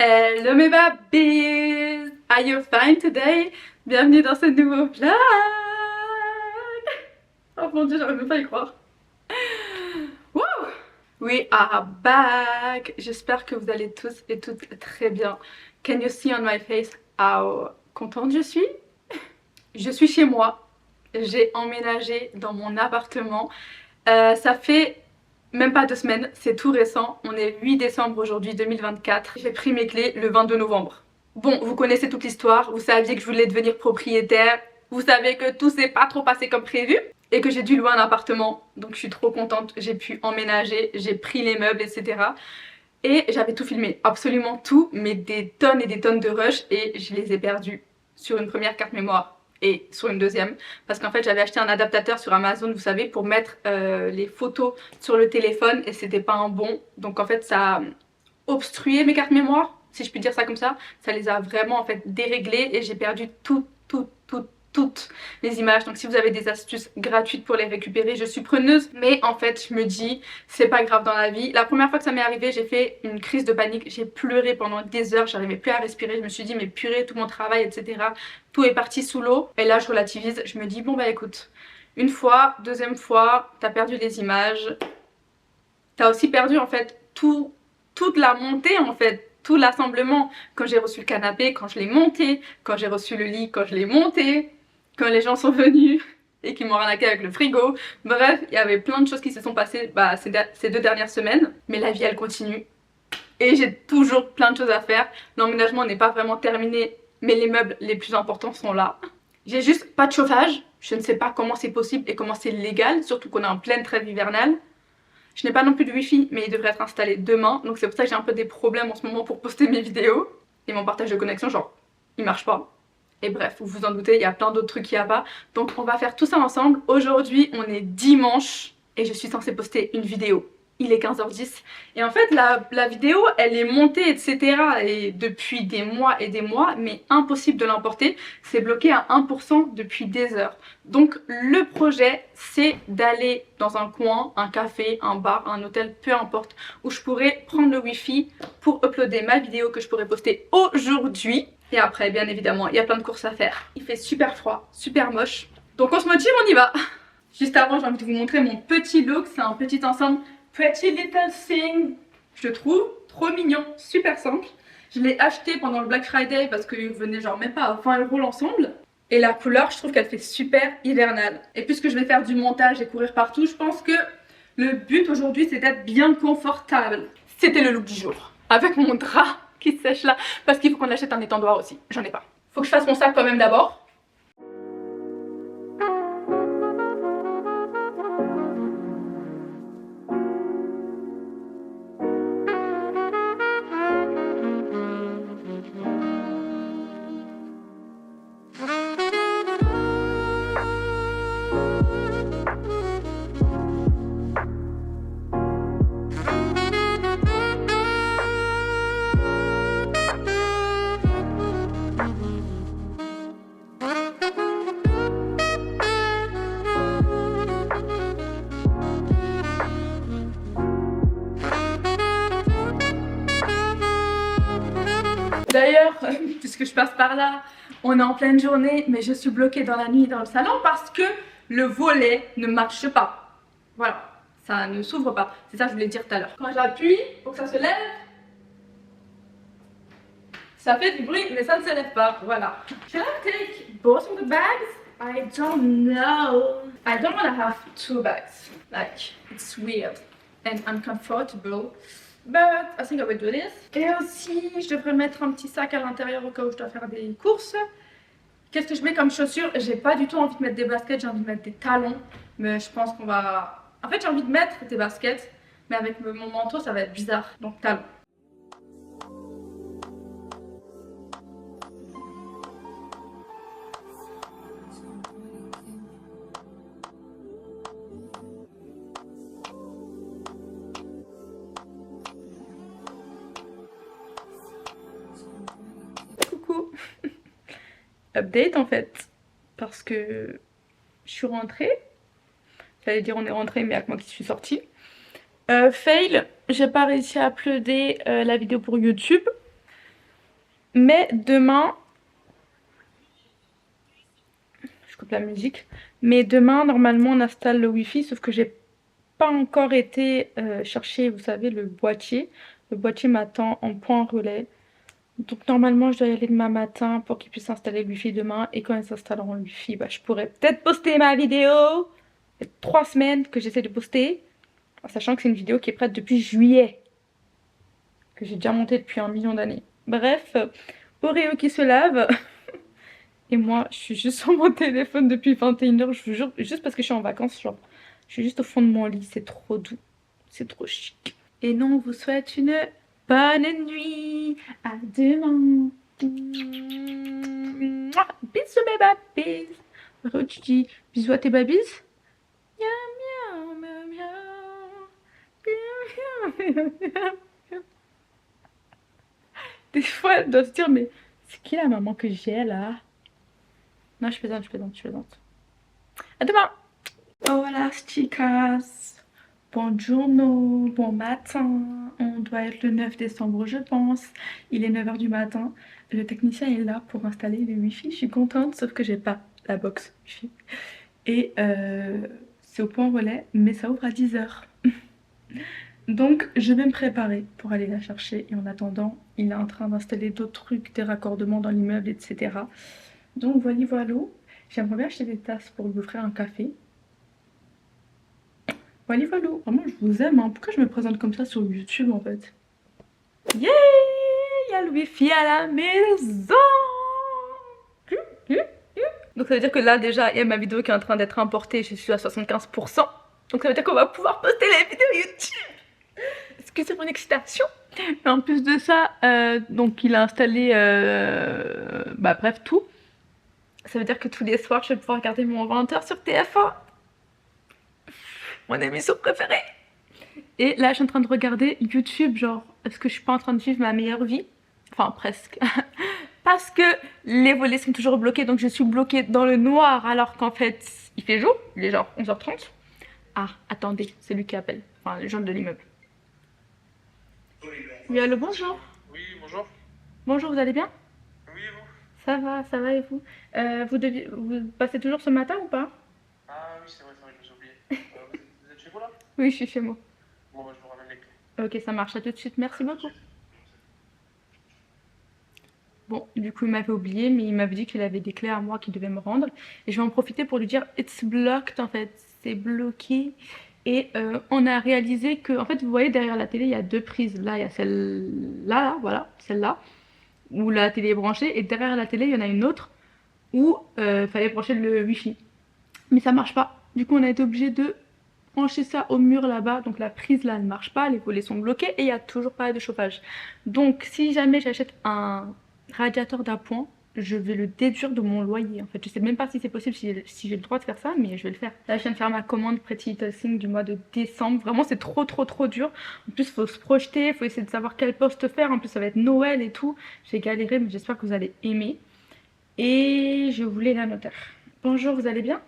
Hello mes babies! Are you fine today? Bienvenue dans ce nouveau vlog! Oh mon dieu, j'arrive même pas à y croire. Woo! We are back! J'espère que vous allez tous et toutes très bien. Can you see on my face how contente je suis? Je suis chez moi. J'ai emménagé dans mon appartement. Ça fait même pas 2 semaines, c'est tout récent. On est 8 décembre aujourd'hui 2024. J'ai pris mes clés le 22 novembre. Bon, vous connaissez toute l'histoire, vous saviez que je voulais devenir propriétaire, vous savez que tout s'est pas trop passé comme prévu et que j'ai dû louer un appartement. Donc je suis trop contente, j'ai pu emménager, j'ai pris les meubles, etc. Et j'avais tout filmé, absolument tout, mais des tonnes et des tonnes de rushs et je les ai perdus sur une première carte mémoire et sur une deuxième parce qu'en fait j'avais acheté un adaptateur sur Amazon, vous savez, pour mettre les photos sur le téléphone et c'était pas un bon, donc en fait ça a obstrué mes cartes mémoire, si je puis dire ça comme ça les a vraiment en fait déréglées et j'ai perdu toutes les images. Donc si vous avez des astuces gratuites pour les récupérer, je suis preneuse. Mais en fait je me dis c'est pas grave dans la vie. La première fois que ça m'est arrivé, j'ai fait une crise de panique, j'ai pleuré pendant des heures, j'arrivais plus à respirer, je me suis dit mais purée, tout mon travail, etc., tout est parti sous l'eau. Et là je relativise, je me dis bon bah écoute, une fois, deuxième fois, t'as perdu les images, t'as aussi perdu en fait toute la montée en fait, tout l'assemblement. Quand j'ai reçu le canapé, quand je l'ai monté, quand j'ai reçu le lit, quand je l'ai monté, quand les gens sont venus et qui m'ont arnaqué avec le frigo. Bref, il y avait plein de choses qui se sont passées ces 2 dernières semaines. Mais la vie elle continue. Et j'ai toujours plein de choses à faire. L'emménagement n'est pas vraiment terminé, mais les meubles les plus importants sont là. J'ai juste pas de chauffage. Je ne sais pas comment c'est possible et comment c'est légal, surtout qu'on est en pleine trêve hivernale. Je n'ai pas non plus de wifi, mais il devrait être installé demain. Donc c'est pour ça que j'ai un peu des problèmes en ce moment pour poster mes vidéos. Et mon partage de connexion, genre, il marche pas. Et bref, vous vous en doutez, il y a plein d'autres trucs qu'il n'y a pas. Donc on va faire tout ça ensemble. Aujourd'hui, on est dimanche et je suis censée poster une vidéo. Il est 15h10. Et en fait, la vidéo, elle est montée, etc. Et depuis des mois et des mois, mais impossible de l'importer. C'est bloqué à 1% depuis des heures. Donc le projet, c'est d'aller dans un coin, un café, un bar, un hôtel, peu importe, où je pourrais prendre le wifi pour uploader ma vidéo que je pourrais poster aujourd'hui. Et après, bien évidemment, il y a plein de courses à faire. Il fait super froid, super moche. Donc on se motive, on y va. Juste avant, j'ai envie de vous montrer mon petit look. C'est un petit ensemble Pretty Little Thing. Je le trouve trop mignon, super simple. Je l'ai acheté pendant le Black Friday parce qu'il venait genre même pas à 20 € l'ensemble. Et la couleur, je trouve qu'elle fait super hivernale. Et puisque je vais faire du montage et courir partout, je pense que le but aujourd'hui, c'est d'être bien confortable. C'était le look du jour. Avec mon drap qui sèche là, parce qu'il faut qu'on achète un étendoir aussi. J'en ai pas. Faut que je fasse mon sac quand même d'abord. D'ailleurs, puisque je passe par là, on est en pleine journée, mais je suis bloquée dans la nuit dans le salon parce que le volet ne marche pas. Voilà, ça ne s'ouvre pas. C'est ça que je voulais dire tout à l'heure. Quand j'appuie pour que ça se lève, ça fait du bruit, mais ça ne se lève pas. Voilà. Should I take both of the bags? I don't know. I don't want to have 2 bags. Like, it's weird and uncomfortable. But I think I will do this. Et aussi, je devrais mettre un petit sac à l'intérieur au cas où je dois faire des courses. Qu'est-ce que je mets comme chaussures? J'ai pas du tout envie de mettre des baskets, j'ai envie de mettre des talons. Mais je pense qu'on va... En fait, j'ai envie de mettre des baskets, mais avec mon manteau, ça va être bizarre. Donc talons. Coucou. Update en fait, parce que je suis rentrée. J'allais dire on est rentré, mais avec moi qui suis sortie. Fail, j'ai pas réussi à uploader la vidéo pour YouTube. Mais demain, je coupe la musique. Mais demain, normalement, on installe le Wi-Fi, sauf que j'ai pas encore été chercher, vous savez, le boîtier. Le boîtier m'attend en point relais. Donc normalement, je dois y aller demain matin pour qu'ils puissent installer le Wi-Fi demain. Et quand ils installeront le Wi-Fi, bah, je pourrais peut-être poster ma vidéo. Ça fait 3 semaines que j'essaie de poster, en sachant que c'est une vidéo qui est prête depuis juillet, que j'ai déjà montée depuis 1 million d'années. Bref, Oreo qui se lave. Et moi, je suis juste sur mon téléphone depuis 21h, je vous jure, juste parce que je suis en vacances, genre, je suis juste au fond de mon lit, c'est trop doux, c'est trop chic. Et nous, on vous souhaite une bonne nuit, à demain. Mouah. Bisous mes babys. Re, tu dis bisous à tes babys. Miaou, miaou, miaou, miaou. Miaou, miaou, miaou, miaou. Des fois, elle doit se dire, mais c'est qui la maman que j'ai là? Non, je plaisante, je plaisante, je plaisante. À demain. Hola chicas, buongiorno, bon matin, on doit être le 9 décembre je pense, il est 9h du matin, le technicien est là pour installer le wifi, je suis contente sauf que j'ai pas la box wifi et c'est au point relais mais ça ouvre à 10h. Donc je vais me préparer pour aller la chercher et en attendant il est en train d'installer d'autres trucs, des raccordements dans l'immeuble etc. Donc voilà, j'aimerais bien acheter des tasses pour lui offrir un café. Voilà, voilà. Vraiment, je vous aime. Hein. Pourquoi je me présente comme ça sur YouTube en fait? Yeah! Il y a le wifi à la maison! Donc ça veut dire que là déjà, il y a ma vidéo qui est en train d'être importée. Je suis à 75%. Donc ça veut dire qu'on va pouvoir poster les vidéos YouTube. Excusez mon excitation. Et en plus de ça, donc il a installé, bah bref, tout. Ça veut dire que tous les soirs, je vais pouvoir regarder mon 20h sur TF1. Mon émission préférée. Et là, je suis en train de regarder YouTube, genre, est-ce que je suis pas en train de vivre ma meilleure vie? Enfin, presque. Parce que les volets sont toujours bloqués, donc je suis bloquée dans le noir, alors qu'en fait, il fait jour, il est genre 11h30. Ah, attendez, c'est lui qui appelle. Enfin, les gens de l'immeuble. Oui, allô, bonjour. Oui, bonjour. Bonjour, vous allez bien? Oui, et vous? Ça va et vous? Vous passez toujours ce matin ou pas? Ah oui, c'est vrai, je me suis oublié. Vous êtes chez vous là? Oui, je suis chez moi. Bon, bah, je vous ramène les clés. Ok, ça marche, à tout de suite, merci beaucoup. Bon, du coup, il m'avait oublié, mais il m'avait dit qu'il avait des clés à moi qu'il devait me rendre. Et je vais en profiter pour lui dire it's blocked en fait, c'est bloqué. Et on a réalisé que, en fait, vous voyez derrière la télé, il y a 2 prises. Là, il y a celle-là, là, voilà, celle-là, où la télé est branchée. Et derrière la télé, il y en a une autre où il fallait brancher le wifi. Mais ça marche pas. Du coup, on a été obligé de brancher ça au mur là-bas. Donc la prise là, elle marche pas, les volets sont bloqués et il y a toujours pas de chauffage. Donc si jamais j'achète un radiateur d'appoint, je vais le déduire de mon loyer. En fait, je sais même pas si c'est possible, si j'ai le droit de faire ça, mais je vais le faire. Là, je viens de faire ma commande Pretty Little Thing du mois de décembre. Vraiment, c'est trop dur. En plus, il faut se projeter, il faut essayer de savoir quel poste faire. En plus, ça va être Noël et tout. J'ai galéré, mais j'espère que vous allez aimer. Et je voulais la notaire. Bonjour, vous allez bien?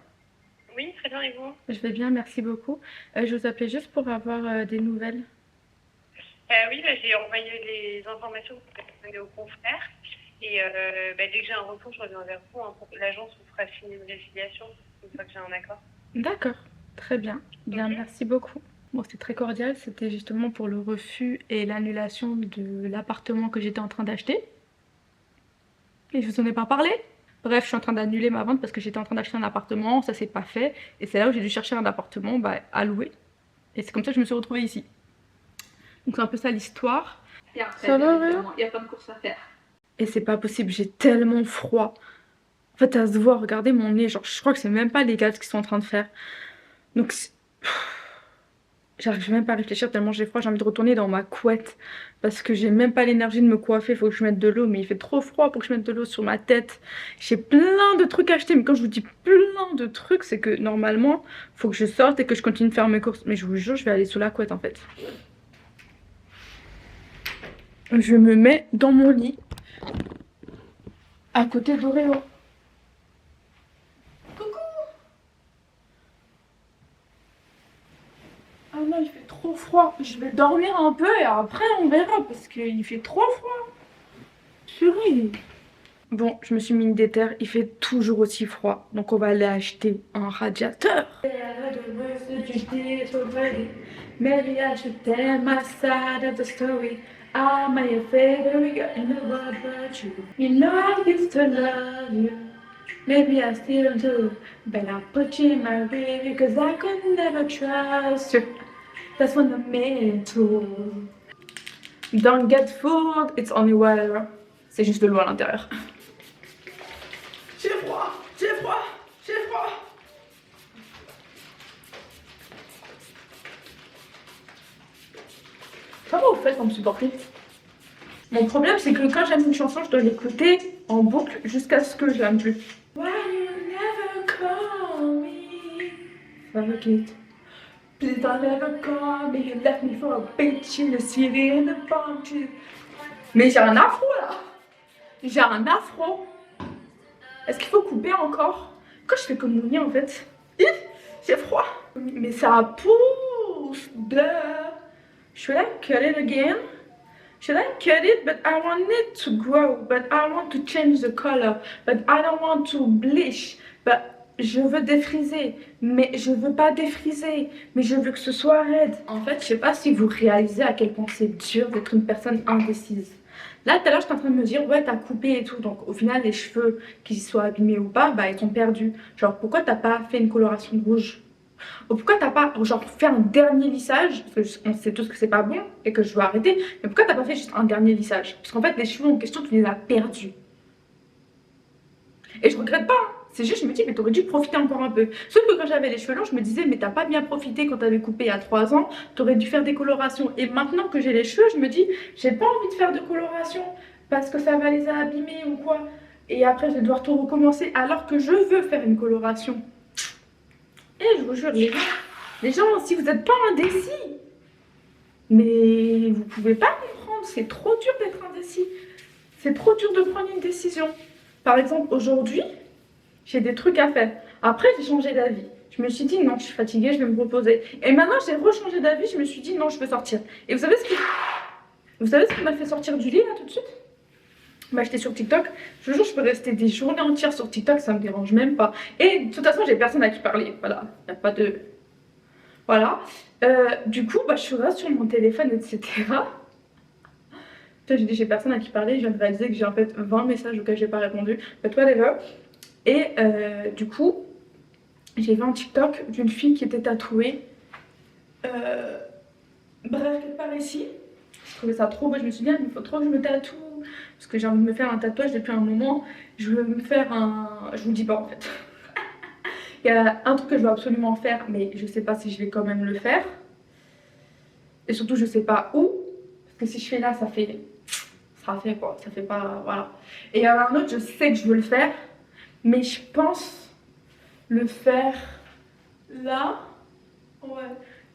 Oui, très bien, et vous? Je vais bien, merci beaucoup. Je vous appelais juste pour avoir des nouvelles. Oui, bah, j'ai envoyé les informations que vous avez données aux confrères. Et bah, dès que j'ai un retour, je reviens vers vous. Hein, l'agence vous fera signer une résiliation une fois que j'ai un accord. D'accord, très bien. Bien, Ok. merci beaucoup. Bon, c'était très cordial. C'était justement pour le refus et l'annulation de l'appartement que j'étais en train d'acheter. Et je vous en ai pas parlé. Bref, je suis en train d'annuler ma vente parce que j'étais en train d'acheter un appartement, ça s'est pas fait. Et c'est là où j'ai dû chercher un appartement bah, à louer. Et c'est comme ça que je me suis retrouvée ici. Donc c'est un peu ça l'histoire. Et après, Ça va, il y a plein de courses à faire. Et c'est pas possible, j'ai tellement froid. En fait, ça se voit, regardez mon nez, genre je crois que c'est même pas les gars ce qu'ils sont en train de faire. Donc j'arrive même pas à réfléchir tellement j'ai froid, j'ai envie de retourner dans ma couette parce que j'ai même pas l'énergie de me coiffer, faut que je mette de l'eau, mais il fait trop froid pour que je mette de l'eau sur ma tête. J'ai plein de trucs à acheter, mais quand je vous dis plein de trucs, c'est que normalement, faut que je sorte et que je continue de faire mes courses. Mais je vous jure, je vais aller sous la couette en fait. Je me mets dans mon lit à côté d'Oreo. Ah non, il fait trop froid. Je vais dormir un peu et après on verra parce qu'il fait trop froid. Purée. oui. Bon, je me suis mis une déterre, il fait toujours aussi froid, donc on va aller acheter un radiateur. Maybe I should tell my side of the story. I'm my favorite girl in the world but you. You know I used to love you. Maybe I still do. But I put you in my way cause I could never trust you. That's what I meant to. Don't get fooled, it's only water. C'est juste de l'eau à l'intérieur. J'ai froid, j'ai froid, j'ai froid. Comment vous faites pour me supporter? Mon problème, c'est que quand j'aime une chanson, je dois l'écouter en boucle jusqu'à ce que je l'aime plus. Why you never call me? Favorite. Please don't ever call me. You left me for a bitch in the city in the bunches. Mais j'ai un afro là. J'ai un afro. Est-ce qu'il faut couper encore? Quand je fais comme Mouni en fait. J'ai froid. Mais ça pousse. Should I cut it again? Should I cut it? But I want it to grow. But I want to change the color. But I don't want to bleach. But je veux défriser. Mais je veux pas défriser. Mais je veux que ce soit raide. En fait, je sais pas si vous réalisez à quel point c'est dur d'être une personne indécise. Là, tout à l'heure, j'étais en train de me dire, ouais, t'as coupé et tout. Donc, au final, les cheveux, qu'ils soient abîmés ou pas, bah, ils sont perdus. Genre, pourquoi t'as pas fait une coloration rouge? Ou pourquoi t'as pas, genre, fait un dernier lissage? Parce qu'on sait tous que c'est pas bon et que je veux arrêter. Mais pourquoi t'as pas fait juste un dernier lissage? Parce qu'en fait, les cheveux en question, tu les as perdus. Et je regrette pas. Hein. C'est juste, je me dis, mais t'aurais dû profiter encore un peu. Sauf que quand j'avais les cheveux longs, je me disais, mais t'as pas bien profité quand t'avais coupé il y a 3 ans. T'aurais dû faire des colorations. Et maintenant que j'ai les cheveux, je me dis, j'ai pas envie de faire de coloration parce que ça va les abîmer ou quoi. Et après, je vais devoir tout recommencer alors que je veux faire une coloration. Et je vous jure, les gens, si vous n'êtes pas indécis, mais vous pouvez pas comprendre. C'est trop dur d'être indécis. C'est trop dur de prendre une décision. Par exemple, aujourd'hui, j'ai des trucs à faire. Après, j'ai changé d'avis. Je me suis dit, non, je suis fatiguée, je vais me reposer. Et maintenant, j'ai rechangé d'avis, je me suis dit, non, je veux sortir. Et vous savez ce qui m'a fait sortir du lit, là, tout de suite? Bah, j'étais sur TikTok. Je vous jure, je peux rester des journées entières sur TikTok, ça me dérange même pas. Et de toute façon, j'ai personne à qui parler. Voilà, il n'y a pas de... Voilà. Du coup, bah, je suis là sur mon téléphone, etc. J'ai dit, j'ai personne à qui parler. Je viens de réaliser que j'ai en fait 20 messages auxquels j'ai pas répondu. But whatever. Et du coup, j'ai vu un TikTok d'une fille qui était tatouée. Bref, quelque part ici. Je trouvais ça trop beau. Je me suis dit, il faut trop que je me tatoue. Parce que j'ai envie de me faire un tatouage depuis un moment. Je veux me faire un... Je vous dis pas en fait. Il y a un truc que je veux absolument faire, mais je sais pas si je vais quand même le faire. Et surtout, je sais pas où. Parce que si je fais là, ça fait... Ça fait quoi? Ça fait pas... Voilà. Et il y en a un autre, je sais que je veux le faire. Mais je pense le faire là. Ouais.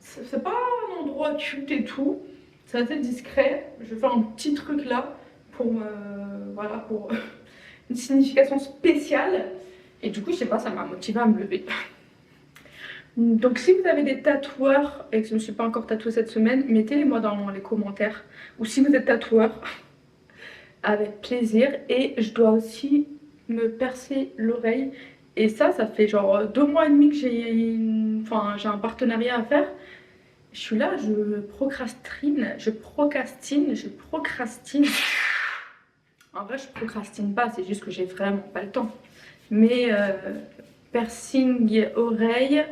C'est pas un endroit cute et tout. C'est assez discret. Je vais faire un petit truc là pour voilà, pour une signification spéciale. Et du coup, je sais pas, ça m'a motivé à me lever. Donc si vous avez des tatoueurs et que je ne me suis pas encore tatouée cette semaine, mettez-les moi dans les commentaires. Ou si vous êtes tatoueur, avec plaisir. Et je dois aussi me percer l'oreille. Et ça fait genre 2 mois et demi que j'ai un partenariat à faire. Je suis là, je procrastine. En vrai, je procrastine pas, c'est juste que j'ai vraiment pas le temps. Mais piercing oreille,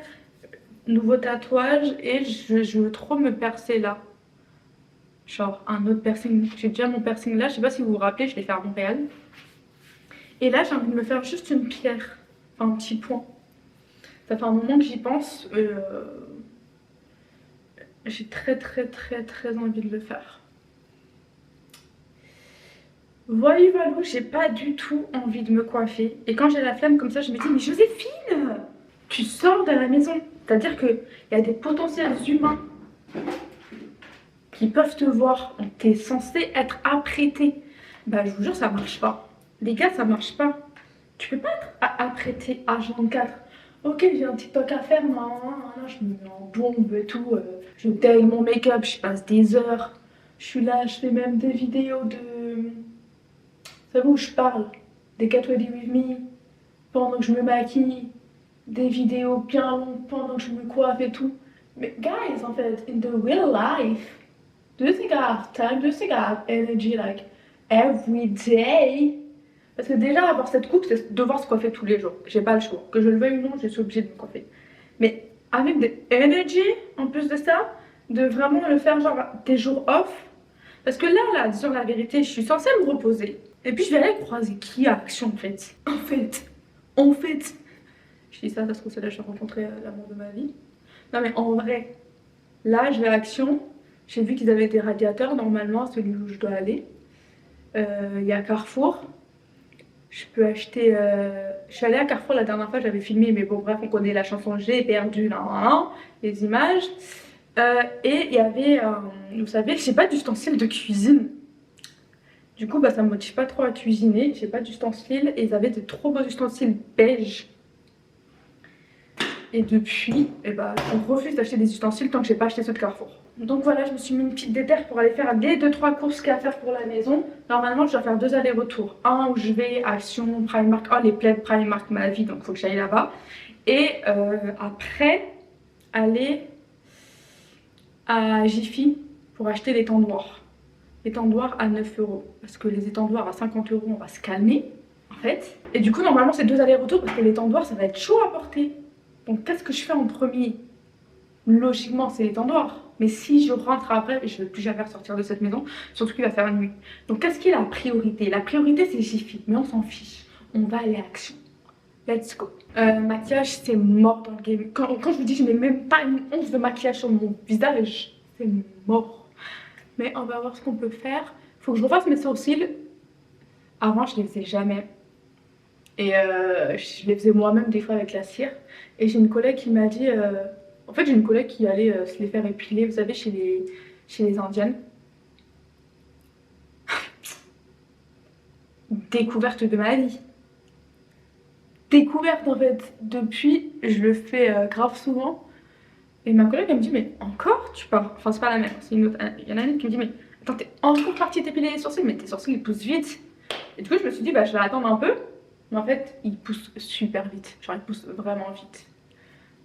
nouveau tatouage et je veux trop me percer là. Genre un autre piercing. J'ai déjà mon piercing là, je sais pas si vous vous rappelez, je l'ai fait à Montréal. Et là, j'ai envie de me faire juste une pierre, enfin un petit point. Ça fait un moment que j'y pense. J'ai très envie de le faire. Voilà, j'ai pas du tout envie de me coiffer. Et quand j'ai la flemme comme ça, je me dis, mais Joséphine, tu sors de la maison. C'est-à-dire qu'il y a des potentiels humains qui peuvent te voir. T'es censé être apprêté. Bah, je vous jure, ça marche pas. Les gars, ça marche pas. Tu peux pas être apprêté H24. Ok, j'ai un TikTok à faire, je me mets en bombe et tout. Je taille mon make-up, je passe des heures. Je suis là, je fais même des vidéos de... Vous savez où je parle, des Get Ready With Me, pendant que je me maquille, des vidéos bien longues pendant que je me coiffe et tout. Mais guys, en fait, in the real life, do you think I have time? Do you think I have energy like every day? Parce que déjà, avoir cette coupe, c'est devoir se coiffer tous les jours. J'ai pas le choix. Que je le veuille ou non, je suis obligée de me coiffer. Mais avec des energy, en plus de ça, de vraiment le faire genre des jours off. Parce que là, disons la vérité, je suis censée me reposer. Et puis je vais aller croiser qui à Action en fait. En fait. Je dis ça, ça se trouve c'est là que j'ai rencontré l'amour de ma vie. Non mais en vrai, là je vais à Action. J'ai vu qu'ils avaient des radiateurs normalement, celui où je dois aller. Il y a Carrefour. Je peux acheter. Je suis allée à Carrefour la dernière fois, j'avais filmé, mais bon, bref, on connaît la chanson J'ai perdu, les images. Et il y avait, vous savez, j'ai pas d'ustensiles de cuisine. Du coup, bah, ça me motive pas trop à cuisiner. J'ai pas d'ustensiles et ils avaient de trop beaux ustensiles beige. Et depuis, bah, on refuse d'acheter des ustensiles tant que j'ai pas acheté ceux de Carrefour. Donc voilà, je me suis mis une petite déterre pour aller faire les 2-3 courses qu'il y a à faire pour la maison. Normalement, je dois faire 2 allers-retours. Un où je vais à Action, Primark. Oh, les plaids Primark, ma vie, donc faut que j'aille là-bas. Et après, aller à Jiffy pour acheter les étendoirs. Étendoirs à 9 €. Parce que les étendoirs à 50 €, on va se calmer, en fait. Et du coup, normalement, c'est 2 allers-retours parce que l'étendoir, ça va être chaud à porter. Donc, qu'est-ce que je fais en premier? Logiquement, c'est l'étendoir. Mais si je rentre après, je ne vais plus jamais ressortir de cette maison, surtout qu'il va faire nuit. Donc, qu'est-ce qui est la priorité? La priorité, c'est Jiffy, mais on s'en fiche. On va aller à Action. Let's go. Maquillage, c'est mort dans le game. Quand je vous dis, je mets même pas une once de maquillage sur mon visage, c'est mort. Mais on va voir ce qu'on peut faire. Faut que je refasse mes sourcils. Avant, je les faisais jamais. Et je les faisais moi-même des fois avec la cire. Et j'ai une collègue qui m'a dit... En fait, j'ai une collègue qui allait se les faire épiler, vous savez, chez les Indiennes. Découverte de ma vie. Découverte, en fait. Depuis, je le fais grave souvent. Et ma collègue, elle me dit, mais encore tu pars? Enfin, c'est pas la même, c'est une autre. Il y en a une qui me dit, mais attends, t'es encore partie t'épiler les sourcils, mais tes sourcils ils poussent vite. Et du coup, je me suis dit, bah, je vais attendre un peu. Mais en fait, ils poussent super vite. Genre, ils poussent vraiment vite.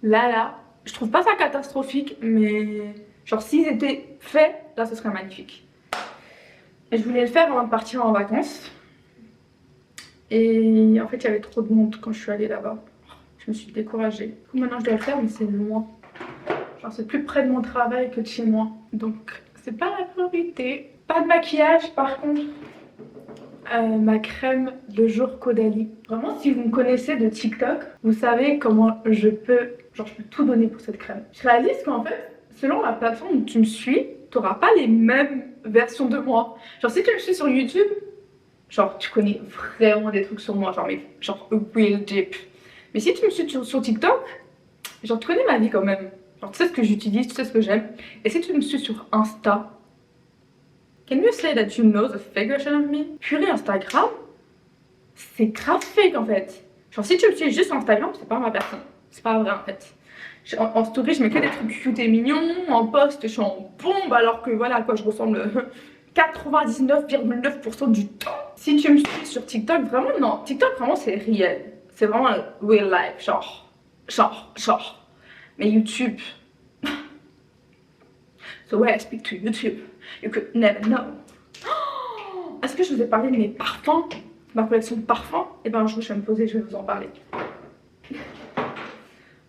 Là, je trouve pas ça catastrophique, mais genre, s'ils étaient faits, là, ce serait magnifique. Et je voulais le faire avant de partir en vacances. Et en fait, il y avait trop de monde quand je suis allée là-bas. Je me suis découragée. Du coup, maintenant, je dois le faire, mais c'est loin. Genre, c'est plus près de mon travail que de chez moi. Donc, c'est pas la priorité. Pas de maquillage, par contre. Ma crème de jour Caudalie. Vraiment, si vous me connaissez de TikTok, vous savez comment je peux tout donner pour cette crème. Je réalise qu'en fait, selon la plateforme où tu me suis, tu n'auras pas les mêmes versions de moi. Genre, si tu me suis sur YouTube, genre, tu connais vraiment des trucs sur moi, genre real deep. Mais si tu me suis sur TikTok, genre, tu connais ma vie quand même. Genre, tu sais ce que j'utilise, tu sais ce que j'aime. Et si tu me suis sur Insta, can you say that you know the fake version of me? Purée, Instagram, c'est grave fake en fait. Genre, si tu me suis juste sur Instagram, c'est pas ma personne. C'est pas vrai en fait. En story, je mets que des trucs cute et mignons. En post, je suis en bombe alors que voilà à quoi je ressemble 99,9% du temps. Si tu me suis sur TikTok, vraiment non. TikTok, vraiment, c'est réel. C'est vraiment real life. Genre. Mais YouTube. So when I speak to YouTube, you could never know. Est-ce que je vous ai parlé de mes parfums? Ma collection de parfums? Et ben un jour je vais me poser, je vais vous en parler.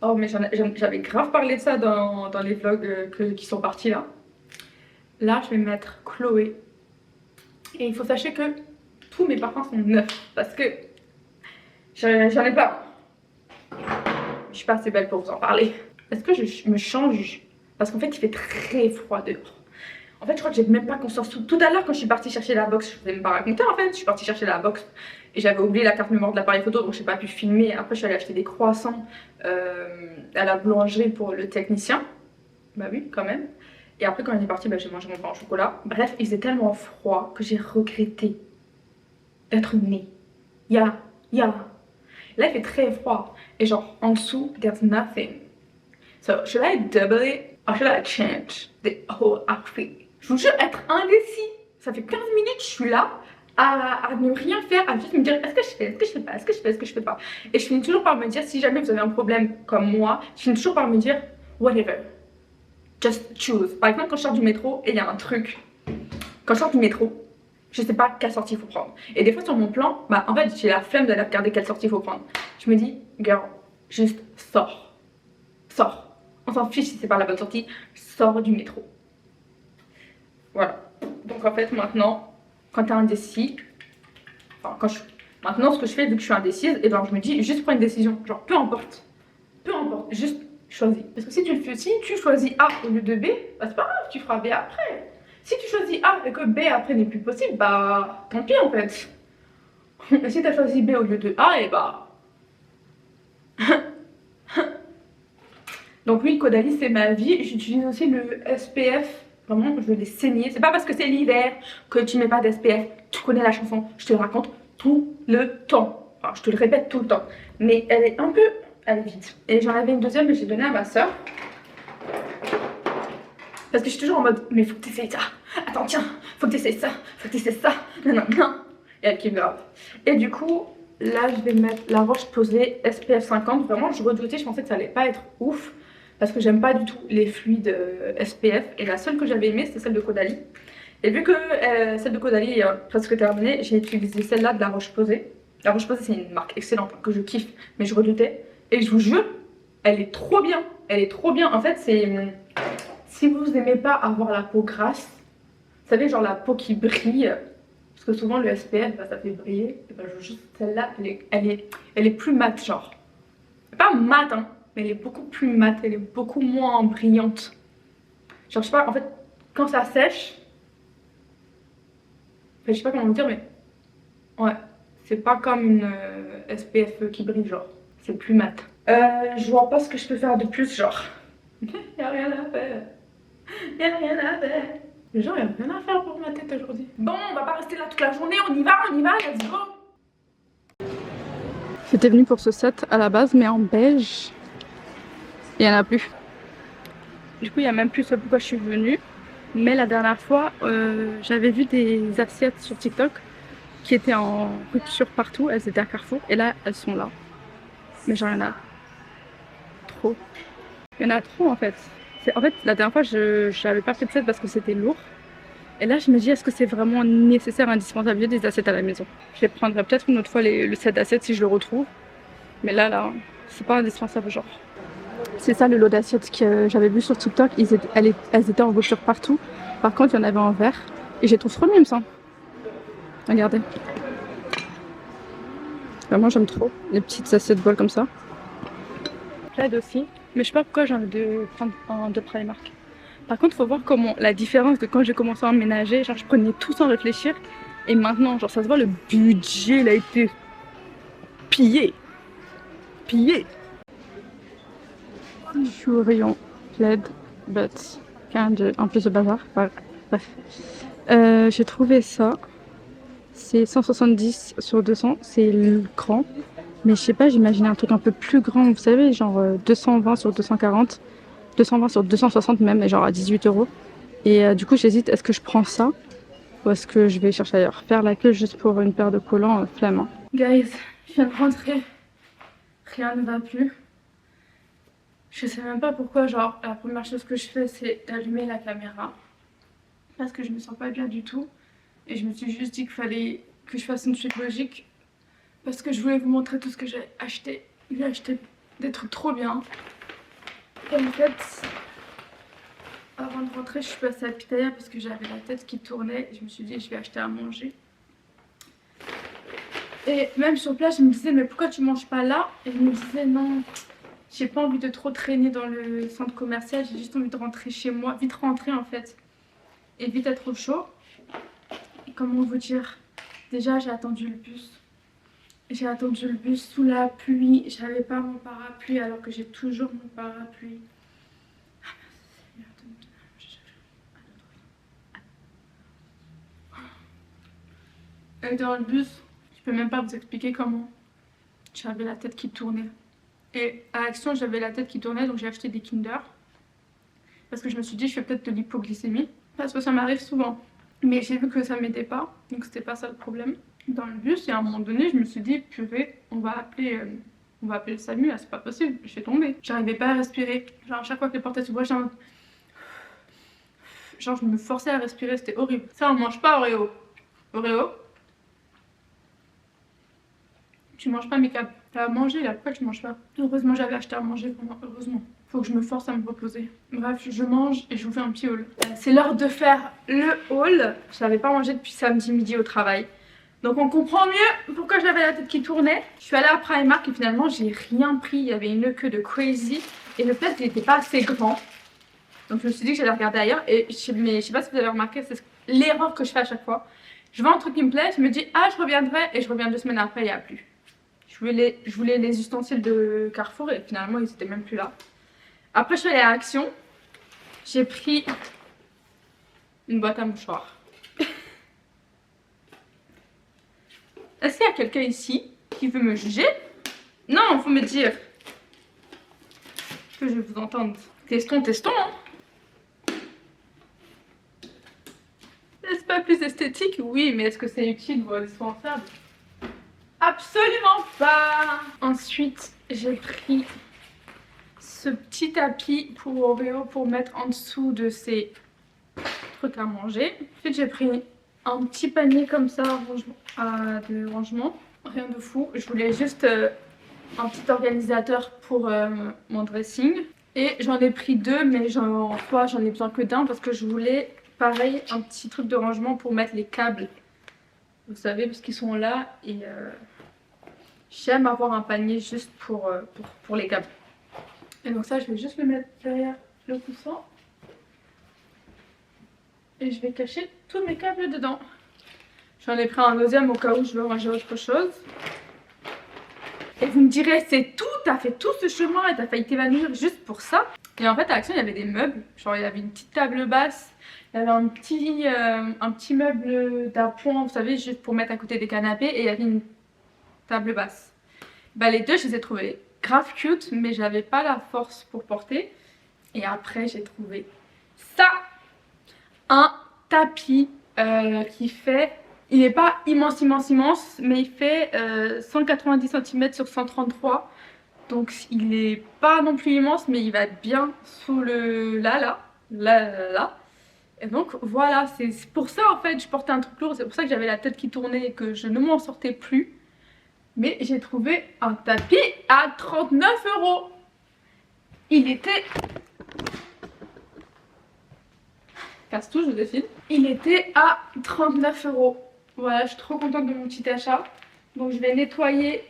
Oh mais j'avais grave parlé de ça dans les vlogs qui sont partis là. Là je vais mettre Chloé. Et il faut sachez que tous mes parfums sont neufs. Parce que j'en ai pas. Je suis pas assez belle pour vous en parler. Est-ce que je me change? Parce qu'en fait il fait très froid dehors. En fait je crois que j'ai même pas conscience. Tout à l'heure quand je suis partie chercher la box, je vous ai même pas raconté en fait. Je suis partie chercher la box et j'avais oublié la carte mémoire de l'appareil photo, donc j'ai pas pu filmer. Après je suis allée acheter des croissants à la boulangerie pour le technicien. Bah oui quand même. Et après quand on est parti, bah, j'ai mangé mon pain au chocolat. Bref, il faisait tellement froid que j'ai regretté d'être née. Là il fait très froid. Et genre en dessous, there's nothing. So should I double it or should I change the whole outfit? Je vous jure, être indécis. Ça fait 15 minutes, je suis là à ne rien faire, à juste me dire est-ce que je fais, est-ce que je fais pas, est-ce que je fais, est-ce que je fais pas. Et je finis toujours par me dire, si jamais vous avez un problème comme moi, je finis toujours par me dire whatever, just choose. Par exemple, quand je sors du métro et il y a un truc, quand je sors du métro, je sais pas quelle sortie il faut prendre. Et des fois sur mon plan, bah en fait j'ai la flemme d'aller regarder quelle sortie il faut prendre. Je me dis, girl, juste sors. Sors. On s'en fiche si c'est pas la bonne sortie, sors du métro. Voilà. Donc en fait maintenant, quand t'es indécis, enfin maintenant ce que je fais vu que je suis indécise, et ben je me dis juste prends une décision. Genre peu importe, juste choisis. Parce que si tu choisis A au lieu de B, bah c'est pas grave, tu feras B après. Si tu choisis A et que B après n'est plus possible, bah tant pis en fait. Mais si tu as choisi B au lieu de A, et bah. Donc oui, Caudalie c'est ma vie. J'utilise aussi le SPF. Vraiment, je l'ai saigné. C'est pas parce que c'est l'hiver que tu mets pas d'SPF. Tu connais la chanson, je te le raconte tout le temps. Enfin, je te le répète tout le temps. Mais elle est un peu. Elle est vide. Et j'en avais une deuxième que j'ai donnée à ma soeur. Parce que je suis toujours en mode, mais faut que t'essayes ça. Attends, tiens, faut que t'essayes ça. Faut que t'essayes ça. Non, non, non. Et elle kiffe grave. Et du coup, là, je vais mettre la Roche-Posay SPF 50. Vraiment, je redoutais, je pensais que ça allait pas être ouf. Parce que j'aime pas du tout les fluides SPF. Et la seule que j'avais aimée, c'était celle de Caudalie. Et vu que celle de Caudalie est presque terminée, j'ai utilisé celle-là de la Roche-Posay. La Roche-Posay, c'est une marque excellente que je kiffe, mais je redoutais. Et je vous jure, elle est trop bien. Elle est trop bien. En fait, c'est. Si vous n'aimez pas avoir la peau grasse, vous savez, genre la peau qui brille, parce que souvent le SPF, bah, ça fait briller. Et bah, juste celle-là, elle est plus mate, genre. Pas mate, hein, mais elle est beaucoup plus mate, elle est beaucoup moins brillante. Genre, je sais pas, en fait, quand ça sèche, enfin, je sais pas comment vous dire, mais ouais, c'est pas comme une SPF qui brille, genre. C'est plus mat. Je vois pas ce que je peux faire de plus, genre. Y'a rien à faire. Y'a rien à faire. Les gens, y'a rien à faire pour ma tête aujourd'hui. Bon, on va pas rester là toute la journée, on y va, let's go. J'étais venue pour ce set à la base, mais en beige. Il y en a plus. Du coup, il y a même plus ce pourquoi je suis venue. Mais la dernière fois, j'avais vu des assiettes sur TikTok qui étaient en rupture partout. Elles étaient à Carrefour. Et là, elles sont là. Mais genre, il y en a trop. Il y en a trop en fait. En fait, la dernière fois, je n'avais pas fait de set parce que c'était lourd. Et là, je me dis, est-ce que c'est vraiment nécessaire, indispensable? J'ai des assiettes à la maison. Je prendrai peut-être une autre fois le set d'assiettes si je le retrouve. Mais là, c'est pas indispensable, genre. C'est ça le lot d'assiettes que j'avais vu sur TikTok. Elles étaient en rupture partout. Par contre, il y en avait en verre. Et je les trouve trop mimes, ça. Regardez. Moi, j'aime trop les petites assiettes bol comme ça. Plaid aussi. Mais je sais pas pourquoi j'ai envie de prendre un de Primark. Par contre, faut voir comment la différence de quand j'ai commencé à emménager. Genre, je prenais tout sans réfléchir. Et maintenant, genre, ça se voit, le budget, il a été pillé. Pillé. Je suis au rayon plaid, but, un peu de bazar. Bref. J'ai trouvé ça. C'est 170 sur 200. C'est le grand. Mais je sais pas, j'imaginais un truc un peu plus grand. Vous savez, genre 220 sur 240. 220 sur 260 même, mais genre à 18 €. Et du coup, j'hésite, est-ce que je prends ça ou est-ce que je vais chercher ailleurs? Faire la queue juste pour une paire de collants, flemme. Hein. Guys, je viens de rentrer. Rien ne va plus. Je sais même pas pourquoi, genre, la première chose que je fais, c'est d'allumer la caméra. Parce que je me sens pas bien du tout. Et je me suis juste dit qu'il fallait que je fasse une suite logique. Parce que je voulais vous montrer tout ce que j'ai acheté. J'ai acheté des trucs trop bien. Et en fait, avant de rentrer, je suis passée à Pitaya parce que j'avais la tête qui tournait. Et je me suis dit, je vais acheter à manger. Et même sur place, je me disais, mais pourquoi tu manges pas là? Et je me disais, non, j'ai pas envie de trop traîner dans le centre commercial. J'ai juste envie de rentrer chez moi. Vite rentrer en fait. Et vite être au chaud. Et comment vous dire? Déjà, j'ai attendu le bus. J'ai attendu le bus sous la pluie. J'avais pas mon parapluie alors que j'ai toujours mon parapluie. Et dans le bus, je peux même pas vous expliquer comment. J'avais la tête qui tournait. Et à Action, j'avais la tête qui tournait, donc j'ai acheté des Kinder. Parce que je me suis dit, je fais peut-être de l'hypoglycémie. Parce que ça m'arrive souvent. Mais j'ai vu que ça m'aidait pas, donc c'était pas ça le problème. Dans le bus, et à un moment donné, je me suis dit, purée, on va appeler le SAMU, là, c'est pas possible, je vais tomber. J'arrivais pas à respirer. Genre, à chaque fois que les portes s'ouvraient, genre, je me forçais à respirer, c'était horrible. Ça, on mange pas Oreo. Oreo, tu manges pas mes câbles. T'as à manger là, pourquoi tu manges pas? Heureusement, j'avais acheté à manger, vraiment, heureusement. Faut que je me force à me reposer. Bref, je mange et je vous fais un petit haul. C'est l'heure de faire le haul. Je n'avais pas mangé depuis samedi midi au travail. Donc on comprend mieux pourquoi j'avais la tête qui tournait. Je suis allée à Primark et finalement j'ai rien pris. Il y avait une queue de crazy et le fait il n'était pas assez grand. Donc je me suis dit que j'allais regarder ailleurs. Mais je sais pas si vous avez remarqué, c'est l'erreur que je fais à chaque fois. Je vois un truc qui me plaît, je me dis ah je reviendrai et je reviens 2 semaines après, il n'y a plus. Je voulais les ustensiles de Carrefour et finalement ils étaient même plus là. Après je suis allée à Action. J'ai pris une boîte à mouchoirs. Est-ce qu'il y a quelqu'un ici qui veut me juger? Non, faut me dire que je vous entende. Testons, hein. N'est-ce pas plus esthétique? Oui, mais est-ce que c'est utile ou indispensable? Absolument pas. Ensuite, j'ai pris ce petit tapis pour Oreo pour mettre en dessous de ces trucs à manger. Ensuite, j'ai pris un petit panier comme ça de rangement. Rien de fou. Je voulais juste un petit organisateur pour mon dressing. Et j'en ai pris 2, mais en soi, j'en ai besoin que d'un parce que je voulais, pareil, un petit truc de rangement pour mettre les câbles. Vous savez, parce qu'ils sont là et j'aime avoir un panier juste pour les câbles. Et donc ça, je vais juste le mettre derrière le coussin. Et je vais cacher tous mes câbles dedans. J'en ai pris un deuxième au cas où je veux ranger autre chose. Et vous me direz, c'est tout, t'as fait tout ce chemin et t'as failli t'évanouir juste pour ça. Et en fait, à Action, il y avait des meubles. Genre, il y avait une petite table basse. Il y avait un petit meuble d'appoint, vous savez, juste pour mettre à côté des canapés. Et il y avait une table basse. Bah, les deux, je les ai trouvés grave cute, mais j'avais pas la force pour porter. Et après, j'ai trouvé ça. Un tapis qui fait... Il n'est pas immense, mais il fait 190 cm sur 133. Donc il est pas non plus immense, mais il va être bien sous le là. Et donc voilà, c'est pour ça en fait je portais un truc lourd, c'est pour ça que j'avais la tête qui tournait et que je ne m'en sortais plus. Mais j'ai trouvé un tapis à 39 €. Il était... Casse tout, je défile. Il était à 39 €. Voilà, je suis trop contente de mon petit achat. Donc je vais nettoyer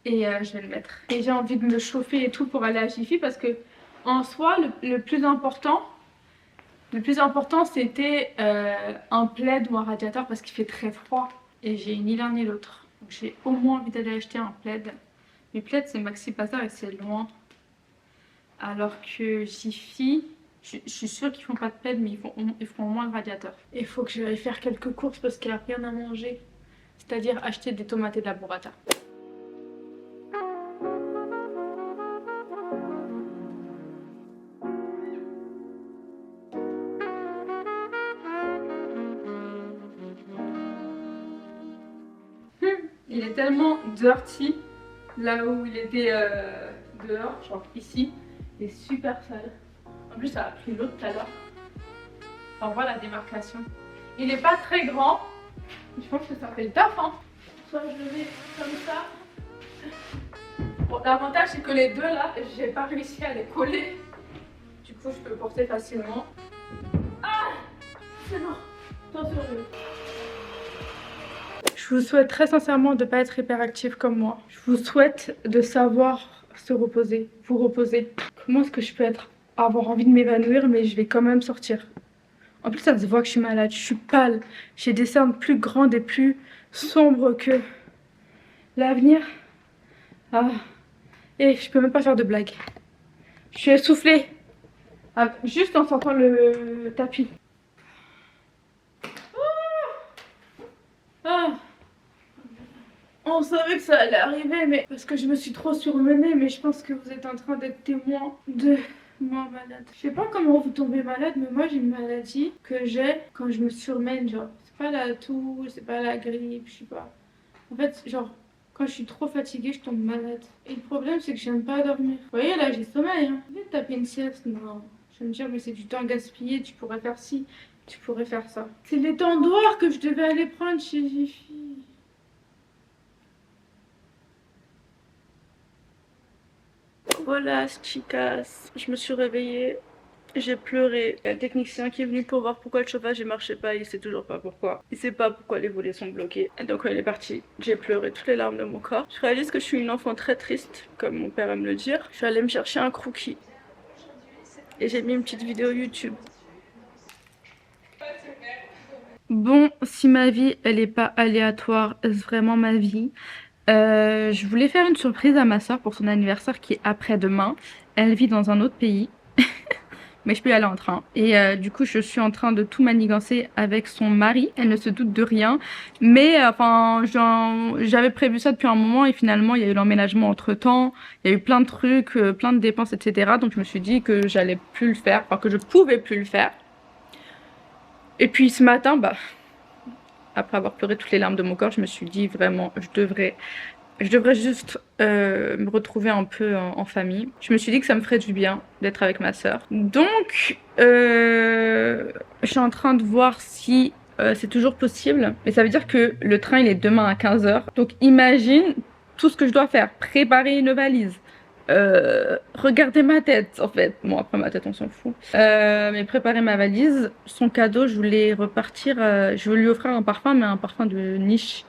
et je vais le mettre. Et j'ai envie de me chauffer et tout pour aller à Jiffy parce que en soi, le plus important c'était un plaid ou un radiateur parce qu'il fait très froid. Et j'ai ni l'un ni l'autre. Donc j'ai au moins envie d'aller acheter un plaid. Mais plaid c'est Maxi Bazar et c'est loin. Alors que Jiffy... Je suis sûre qu'ils font pas de plaid, mais ils font au moins le radiateur. Et il faut que je vais faire quelques courses parce qu'il n'y a rien à manger. C'est-à-dire acheter des tomates et de la burrata. Il est tellement dirty là où il était dehors, genre ici. Il est super sale. En plus, ça a pris l'autre tout à l'heure. On voit la démarcation. Il n'est pas très grand. Je pense que ça fait le taf. Hein. Soit je le mets comme ça. Bon, l'avantage, c'est que les deux là, j'ai pas réussi à les coller. Du coup, je peux le porter facilement. Ah! C'est bon. Attention. Je vous souhaite très sincèrement de ne pas être hyperactif comme moi. Je vous souhaite de savoir se reposer, vous reposer. Comment est-ce que je peux avoir envie de m'évanouir mais je vais quand même sortir. En plus ça se voit que je suis malade, je suis pâle, j'ai des cernes plus grandes et plus sombres que l'avenir. Ah, et je peux même pas faire de blague. Je suis essoufflée juste en sortant le tapis. Ah. On savait que ça allait arriver, mais parce que je me suis trop surmenée, mais je pense que vous êtes en train d'être témoin de moi malade. Je sais pas comment vous tombez malade, mais moi j'ai une maladie que j'ai quand je me surmène, genre. C'est pas la toux, c'est pas la grippe, je sais pas. En fait, genre, quand je suis trop fatiguée, je tombe malade. Et le problème, c'est que j'aime pas dormir. Vous voyez, là, j'ai sommeil, hein. Vous voulez taper une sieste? Non. Je vais me dire, mais c'est du temps gaspillé, tu pourrais faire ci, tu pourrais faire ça. C'est les temps noirs que je devais aller prendre chez Jiffy. Voilà, chicas, je me suis réveillée, j'ai pleuré. Il y a le technicien qui est venu pour voir pourquoi le chauffage ne marchait pas, il sait toujours pas pourquoi. Il sait pas pourquoi les volets sont bloqués. Et donc quand il est parti, j'ai pleuré toutes les larmes de mon corps. Je réalise que je suis une enfant très triste, comme mon père aime le dire. Je suis allée me chercher un crookie. Et j'ai mis une petite vidéo YouTube. Bon, si ma vie elle est pas aléatoire, est-ce vraiment ma vie? Je voulais faire une surprise à ma soeur pour son anniversaire qui est après-demain. Elle vit dans un autre pays. Mais je peux y aller en train. Et du coup, je suis en train de tout manigancer avec son mari. Elle ne se doute de rien. Mais enfin, j'avais prévu ça depuis un moment et finalement, il y a eu l'emménagement entre-temps. Il y a eu plein de trucs, plein de dépenses, etc. Donc je me suis dit que j'allais plus le faire, enfin que je pouvais plus le faire. Et puis ce matin, bah, après avoir pleuré toutes les larmes de mon corps, je me suis dit vraiment, je devrais juste me retrouver un peu en famille. Je me suis dit que ça me ferait du bien d'être avec ma soeur. Donc, je suis en train de voir si c'est toujours possible. Mais ça veut dire que le train, il est demain à 15 h. Donc, imagine tout ce que je dois faire. Préparer une valise. Regarder ma tête, en fait. Bon, après ma tête, on s'en fout. Mais préparer ma valise. Son cadeau, je voulais repartir. Je veux lui offrir un parfum, mais un parfum de niche.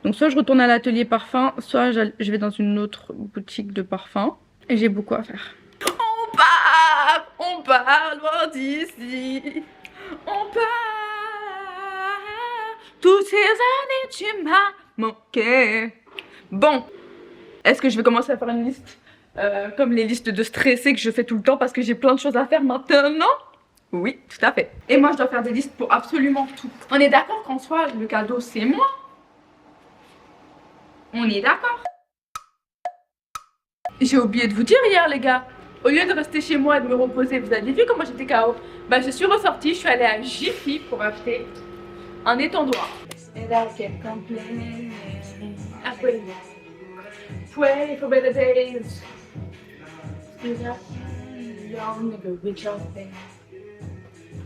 Donc soit je retourne à l'atelier parfum, soit je vais dans une autre boutique de parfum. Et j'ai beaucoup à faire. On part loin d'ici. On part. Toutes ces années tu m'as manqué. Bon, est-ce que je vais commencer à faire une liste comme les listes de stressés que je fais tout le temps parce que j'ai plein de choses à faire maintenant? Oui, tout à fait. Et moi je dois faire des listes pour absolument tout. On est d'accord qu'en soi le cadeau c'est moi. On est d'accord. J'ai oublié de vous dire hier les gars, au lieu de rester chez moi et de me reposer, vous avez vu comment j'étais KO? Bah je suis ressortie, je suis allée à Jiffy pour acheter un étendoir. Et là c'est complet. Après, pray for better days. Young nigga, rich off thing.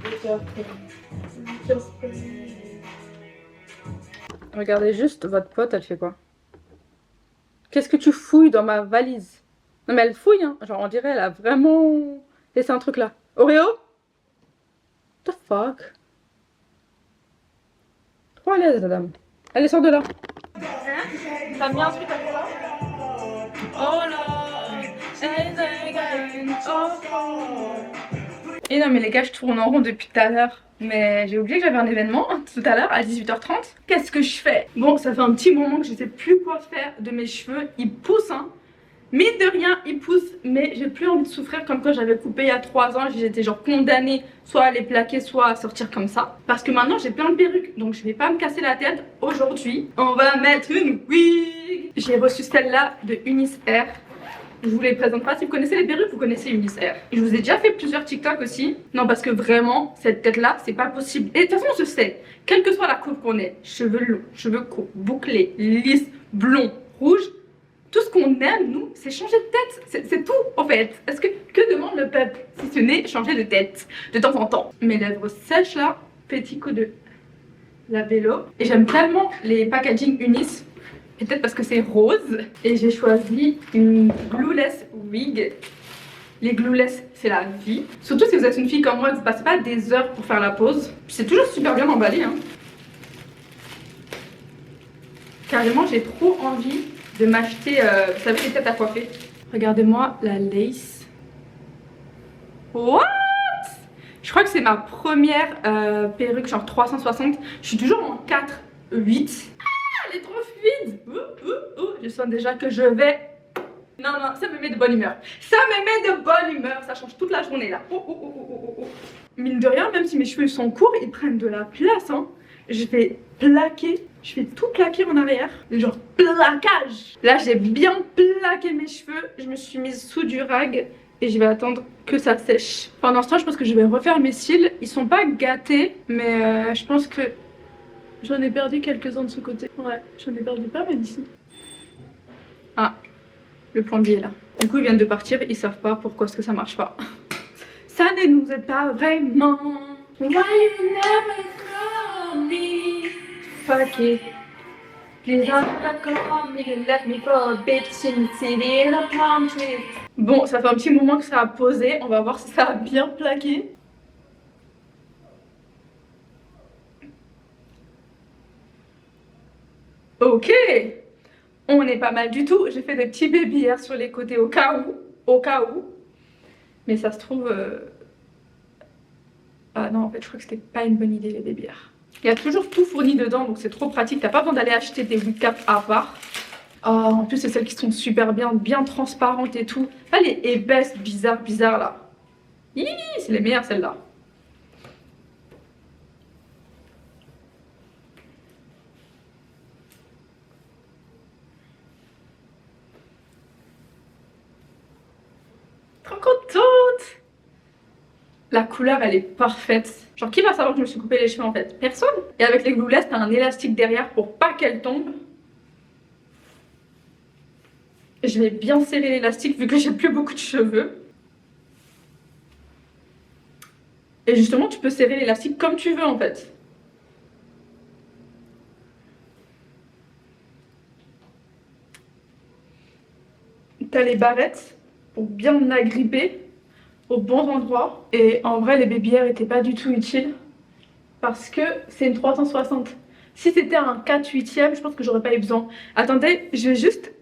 Rich off thing. Rich off thing. Regardez juste, votre pote elle fait quoi? Qu'est-ce que tu fouilles dans ma valise? Non mais elle fouille hein, genre on dirait elle a vraiment laissé un truc là. Oreo? What the fuck? Trop à l'aise la dame. Allez sors de là. T'as mis un truc à là? Oh là. Et non mais les gars je tourne en rond depuis tout à l'heure. Mais j'ai oublié que j'avais un événement tout à l'heure à 18h30. Qu'est-ce que je fais? Bon, ça fait un petit moment que je sais plus quoi faire de mes cheveux. Ils poussent, hein. Mine de rien, ils poussent. Mais j'ai plus envie de souffrir comme quand j'avais coupé il y a 3 ans. J'étais genre condamnée soit à les plaquer, soit à sortir comme ça. Parce que maintenant, j'ai plein de perruques. Donc je vais pas me casser la tête. Aujourd'hui, on va mettre une wig. J'ai reçu celle-là de Unis Air. Je vous les présente pas. Si vous connaissez les perruques, vous connaissez Unis Air. Je vous ai déjà fait plusieurs TikTok aussi. Non, parce que vraiment, cette tête-là, c'est pas possible. Et de toute façon, on se sait. Quelle que soit la coupe qu'on ait, cheveux longs, cheveux courts, bouclés, lisses, blonds, rouges, tout ce qu'on aime, nous, c'est changer de tête. C'est tout, en fait. Est-ce que demande le peuple si ce n'est changer de tête de temps en temps? Mes lèvres sèches là, petit coup de la vélo. Et j'aime tellement les packaging Unis. Peut-être parce que c'est rose. Et j'ai choisi une glueless wig. Les glueless, c'est la vie. Surtout si vous êtes une fille comme moi, vous ne passez pas des heures pour faire la pose. C'est toujours super bien emballé. Hein. Carrément, j'ai trop envie de m'acheter, vous savez, les têtes à coiffer. Regardez-moi la lace. What? Je crois que c'est ma première perruque, genre 360. Je suis toujours en 4-8. Elle est trop fluide. Je sens déjà que je vais... Non, non, ça me met de bonne humeur. Ça me met de bonne humeur. Ça change toute la journée là. Mine de rien, même si mes cheveux sont courts, ils prennent de la place. Hein. Je vais plaquer. Je vais tout plaquer en arrière. Genre plaquage. Là, j'ai bien plaqué mes cheveux. Je me suis mise sous du rag. et je vais attendre que ça sèche. Pendant ce temps, je pense que je vais refaire mes cils. Ils sont pas gâtés, mais je pense que j'en ai perdu quelques-uns de ce côté. Ouais, j'en ai perdu pas mal ici. Ah, le plombier est là. Du coup, ils viennent de partir, ils savent pas pourquoi est-ce que ça marche pas. Ça ne nous aide pas vraiment. Why you never call me? Fuck it. Please don't call me and let me go a bitch in the city in a palm tree. Bon, ça fait un petit moment que ça a posé. On va voir si ça a bien plaqué. Ok, on est pas mal du tout. J'ai fait des petits baby sur les côtés au cas où. Au cas où. Mais ça se trouve... Ah non, en fait, je crois que c'était pas une bonne idée les baby hairs. Il y a toujours tout fourni dedans, donc c'est trop pratique. T'as pas besoin d'aller acheter des wig caps à part. Oh, en plus, c'est celles qui sont super bien transparentes et tout. Pas les épaisses bizarres là. C'est les meilleures celles-là. Trop contente! La couleur elle est parfaite. Genre qui va savoir que je me suis coupé les cheveux en fait? Personne. Et avec les glueless t'as un élastique derrière pour pas qu'elle tombe. Je vais bien serrer l'élastique vu que j'ai plus beaucoup de cheveux. Et justement tu peux serrer l'élastique comme tu veux en fait. T'as les barrettes pour bien agripper aux bons endroits. Et en vrai les baby hairs étaient pas du tout utiles parce que c'est une 360. Si c'était un 4/8e, je pense que j'aurais pas eu besoin. Attendez, je vais juste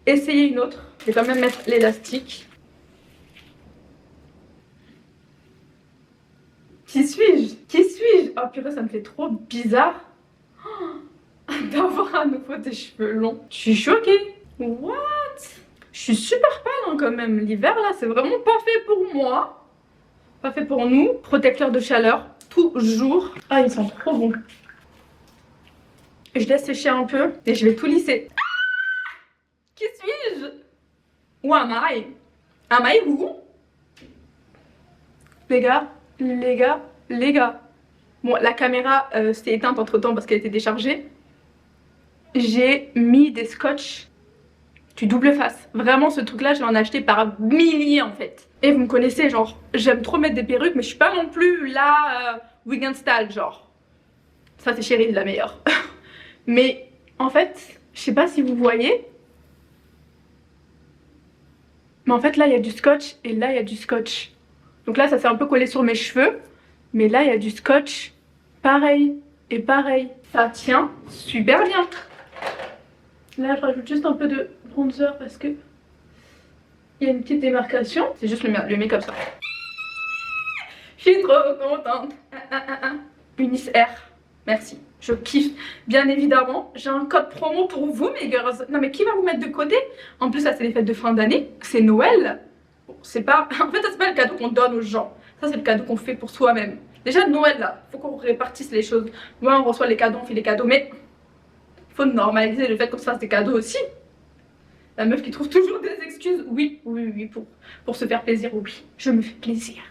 essayer une autre. Je vais quand même mettre l'élastique. Qui suis-je? Qui suis-je? Oh purée, ça me fait trop bizarre d'avoir à nouveau des cheveux longs. Je suis choquée. What? Je suis super pâle hein, quand même. L'hiver là, c'est vraiment pas fait pour moi. Pas fait pour nous. Protecteur de chaleur, toujours. Ah, ils sont trop bons. Je laisse sécher un peu et je vais tout lisser. Ah, qui suis-je? Où am I? Am I who? Les gars. Bon, la caméra s'est éteinte entre temps parce qu'elle était déchargée. J'ai mis des scotch du double face. Vraiment, ce truc-là, je l'ai en acheté par milliers en fait. Et vous me connaissez, genre, j'aime trop mettre des perruques, mais je suis pas non plus là, weekend style, genre. Ça, c'est Cheryl, la meilleure. Mais en fait, je sais pas si vous voyez. Mais en fait, là, il y a du scotch et là, il y a du scotch. Donc là, ça s'est un peu collé sur mes cheveux. Mais là, il y a du scotch pareil et pareil. Ça tient super bien. Là, je rajoute juste un peu de bronzer parce que il y a une petite démarcation. C'est juste le make-up ça. Je suis trop contente. Unis R. Merci. Je kiffe. Bien évidemment, j'ai un code promo pour vous, mes girls. Non, mais qui va vous mettre de côté? En plus, ça, c'est les fêtes de fin d'année. C'est Noël. Bon, c'est pas... En fait, ça, c'est pas le cadeau qu'on donne aux gens. Ça, c'est le cadeau qu'on fait pour soi-même. Déjà, Noël, là, faut qu'on répartisse les choses. Ouais, on reçoit les cadeaux, on fait les cadeaux, mais il faut normaliser le fait qu'on se fasse des cadeaux aussi. La meuf qui trouve toujours des excuses. Oui, pour se faire plaisir, oui. Je me fais plaisir.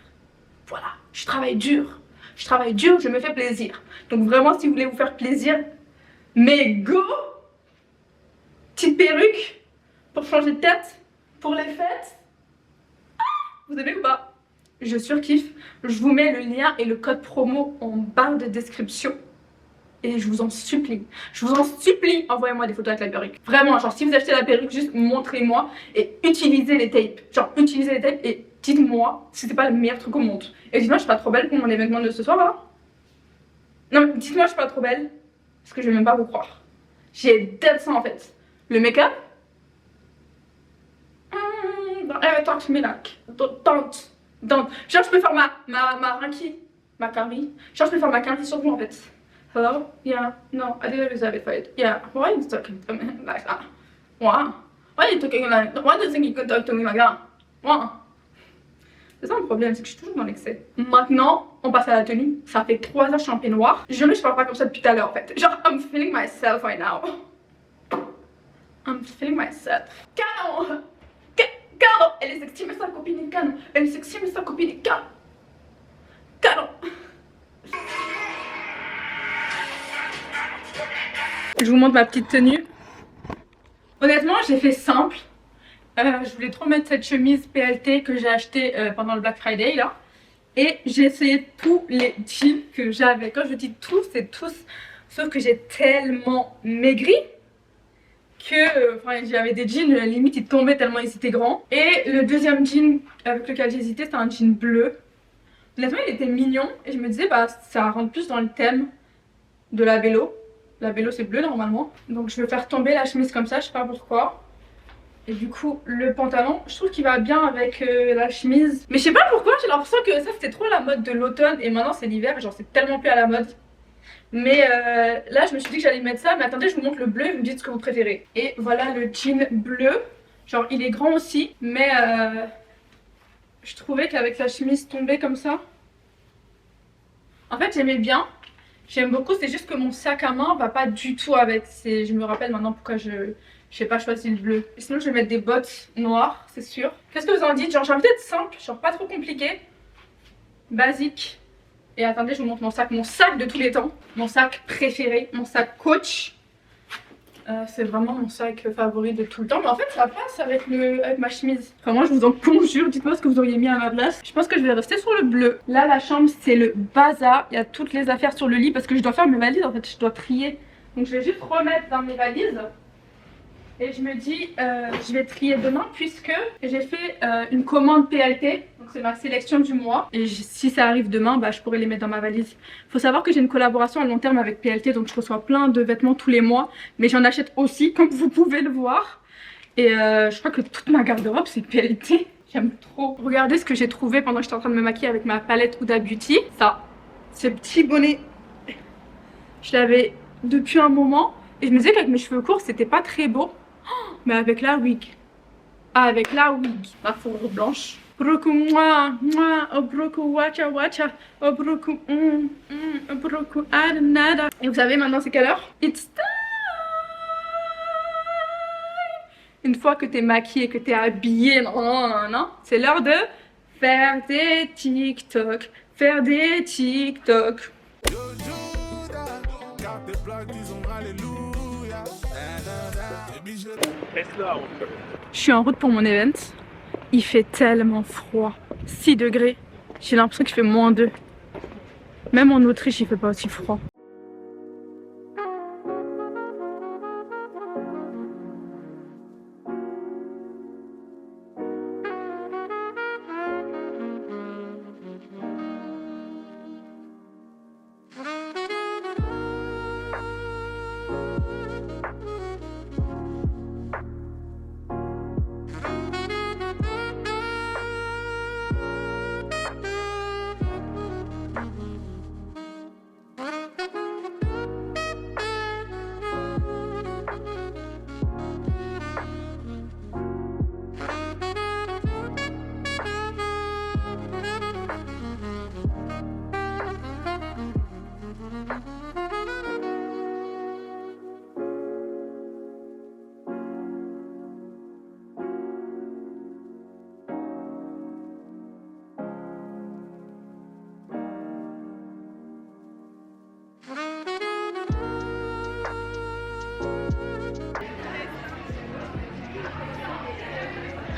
Voilà, je travaille dur. Je me fais plaisir. Donc vraiment, si vous voulez vous faire plaisir, mais go! Petite perruque pour changer de tête, pour les fêtes. Ah, vous aimez ou pas? Je surkiffe. Je vous mets le lien et le code promo en barre de description. Et je vous en supplie, envoyez-moi des photos avec la perruque. Vraiment, genre si vous achetez la perruque, juste montrez-moi et utilisez les tapes. Genre utilisez les tapes et dites-moi si c'est pas le meilleur truc au monde. Et dites-moi, je suis pas trop belle pour mon événement de ce soir là? Non mais dites-moi, je suis pas trop belle. Parce que je vais même pas vous croire. J'ai dead ça en fait. Le make-up? Talk to me like. Don't. Genre je peux faire ma rinky. Ma carie. Genre je peux faire ma carie sur vous en fait. Hello? Yeah. No, I didn't reserve it for it. Yeah. Why are you talking to me like that? What? Why are you talking like that? Why do you think you can talk to me like that? What? C'est ça le problème, c'est que je suis toujours dans l'excès. Maintenant, on passe à la tenue. Ça fait 3 heures que je suis en peignoir. Je parle pas comme ça depuis tout à l'heure en fait. Genre, I'm feeling myself right now. I'm feeling myself. Canon! Canon! elle est sexy mais sa copine est canon. Elle est sexy mais sa copine est canon. Canon. Je vous montre ma petite tenue. Honnêtement, j'ai fait simple. Je voulais trop mettre cette chemise PLT que j'ai achetée pendant le Black Friday là. Et j'ai essayé tous les jeans que j'avais. Quand je dis tous, c'est tous. Sauf que j'ai tellement maigri que j'avais des jeans, limite ils tombaient tellement ils étaient grands. Et le deuxième jean avec lequel j'ai hésité, c'était un jean bleu. Honnêtement, il était mignon et je me disais, bah ça rentre plus dans le thème de la vélo. La vélo c'est bleu normalement. Donc je vais faire tomber la chemise comme ça, je sais pas pourquoi. Et du coup le pantalon, je trouve qu'il va bien avec la chemise. Mais je sais pas pourquoi, j'ai l'impression que ça c'était trop la mode de l'automne et maintenant c'est l'hiver, genre c'est tellement plus à la mode. Mais là je me suis dit que j'allais mettre ça, mais attendez je vous montre le bleu et vous me dites ce que vous préférez. Et voilà le jean bleu, genre il est grand aussi, mais je trouvais qu'avec la chemise tombée comme ça, en fait j'aimais bien. J'aime beaucoup, c'est juste que mon sac à main va pas du tout avec. Je me rappelle maintenant pourquoi je n'ai pas choisi le bleu. Et sinon je vais mettre des bottes noires, c'est sûr. Qu'est-ce que vous en dites? Genre j'ai envie d'être simple, genre pas trop compliqué, basique. Et attendez, je vous montre mon sac de tous les temps. Mon sac préféré, mon sac Coach. C'est vraiment mon sac favori de tout le temps. Mais en fait ça passe avec ma chemise. Vraiment je vous en conjure, dites-moi ce que vous auriez mis à ma place. Je pense que je vais rester sur le bleu. Là la chambre c'est le bazar. Il y a toutes les affaires sur le lit parce que je dois faire mes valises en fait. Je dois trier. Donc je vais juste remettre dans mes valises. Et je me dis je vais trier demain puisque j'ai fait une commande PLT. Donc c'est ma sélection du mois. Et si ça arrive demain, bah, je pourrais les mettre dans ma valise. Faut savoir que j'ai une collaboration à long terme avec PLT. Donc je reçois plein de vêtements tous les mois. Mais j'en achète aussi comme vous pouvez le voir. Et je crois que toute ma garde-robe c'est PLT. J'aime trop. Regardez ce que j'ai trouvé pendant que j'étais en train de me maquiller avec ma palette Huda Beauty. Ça, ce petit bonnet, je l'avais depuis un moment. Et je me disais qu'avec mes cheveux courts c'était pas très beau. Mais avec la wig, la fourrure blanche. Broku moi, broku wacha wacha, broku broku nada. Et vous savez maintenant c'est quelle heure? It's time. Une fois que t'es maquillée, que t'es habillée, non, c'est l'heure de faire des TikTok, faire des TikTok. Je suis en route pour mon event. Il fait tellement froid. 6 degrés. J'ai l'impression qu'il fait -2. Même en Autriche, il fait pas aussi froid.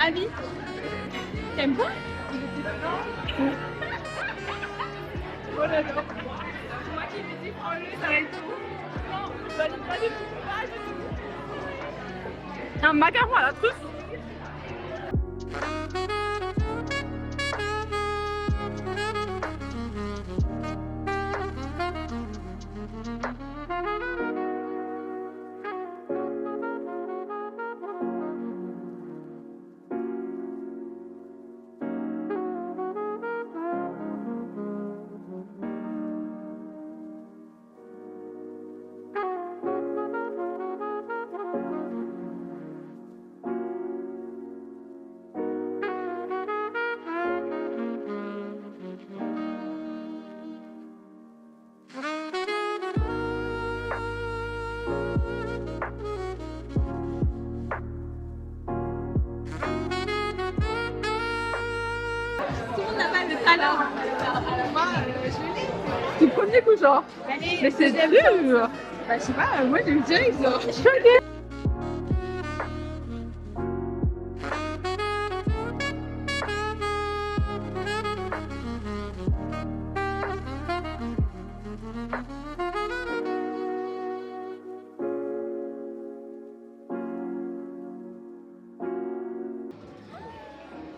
Ami, t'aimes pas? Oh là là. Moi qui me dis prends-le, ça va être tout. Non, je valide pas du tout. Pas du tout. Un macaron à la truffe. Du premier coup, genre. Mais c'est dur. Bah, je sais pas, moi j'ai eu direct, genre.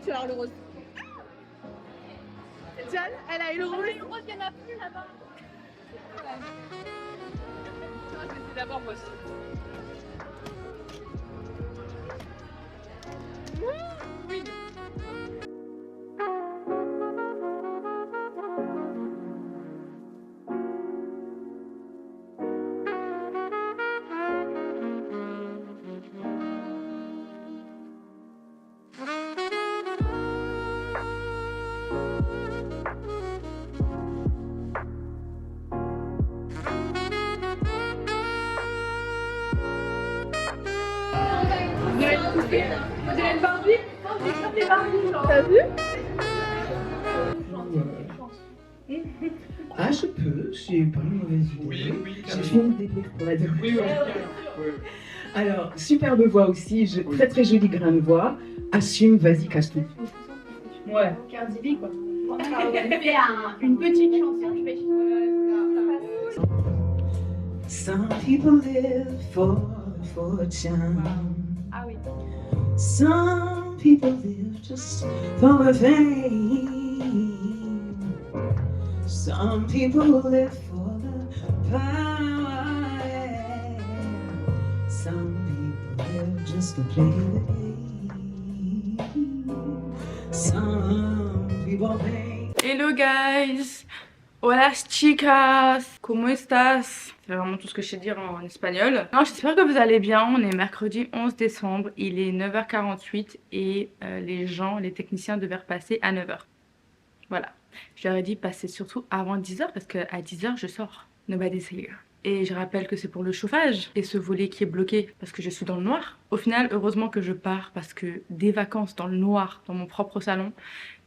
Tu vas avoir le rose. Diane, elle a eu le rose. Elle a eu le rose, il y en a plus là-bas. Je vais essayer d'abord moi aussi. Oui. On dirait une Barbie. T'as vu? Ah, je peux, j'ai pas une mauvaise idée. Oui, J'ai fait une délire pour la demain. Oui. Alors, superbe voix aussi, très très jolie grain de voix. Assume, vas-y, casse tout. Ouais. Cardi B quoi. Une petite chanson, je vais. Some people live for fortune. Ah oui. Some people live just for the fame. Some people live for the power. Some people live just to play the game. Some people think. Hello guys. Hola chicas. ¿Cómo estás? C'est vraiment tout ce que je sais dire en espagnol. Non, j'espère que vous allez bien. On est mercredi 11 décembre. Il est 9h48 et les techniciens devaient repasser à 9h. Voilà. Je leur ai dit passer surtout avant 10h parce qu'à 10h je sors. Nobody's here. Et je rappelle que c'est pour le chauffage et ce volet qui est bloqué parce que je suis dans le noir. Au final, heureusement que je pars parce que des vacances dans le noir, dans mon propre salon,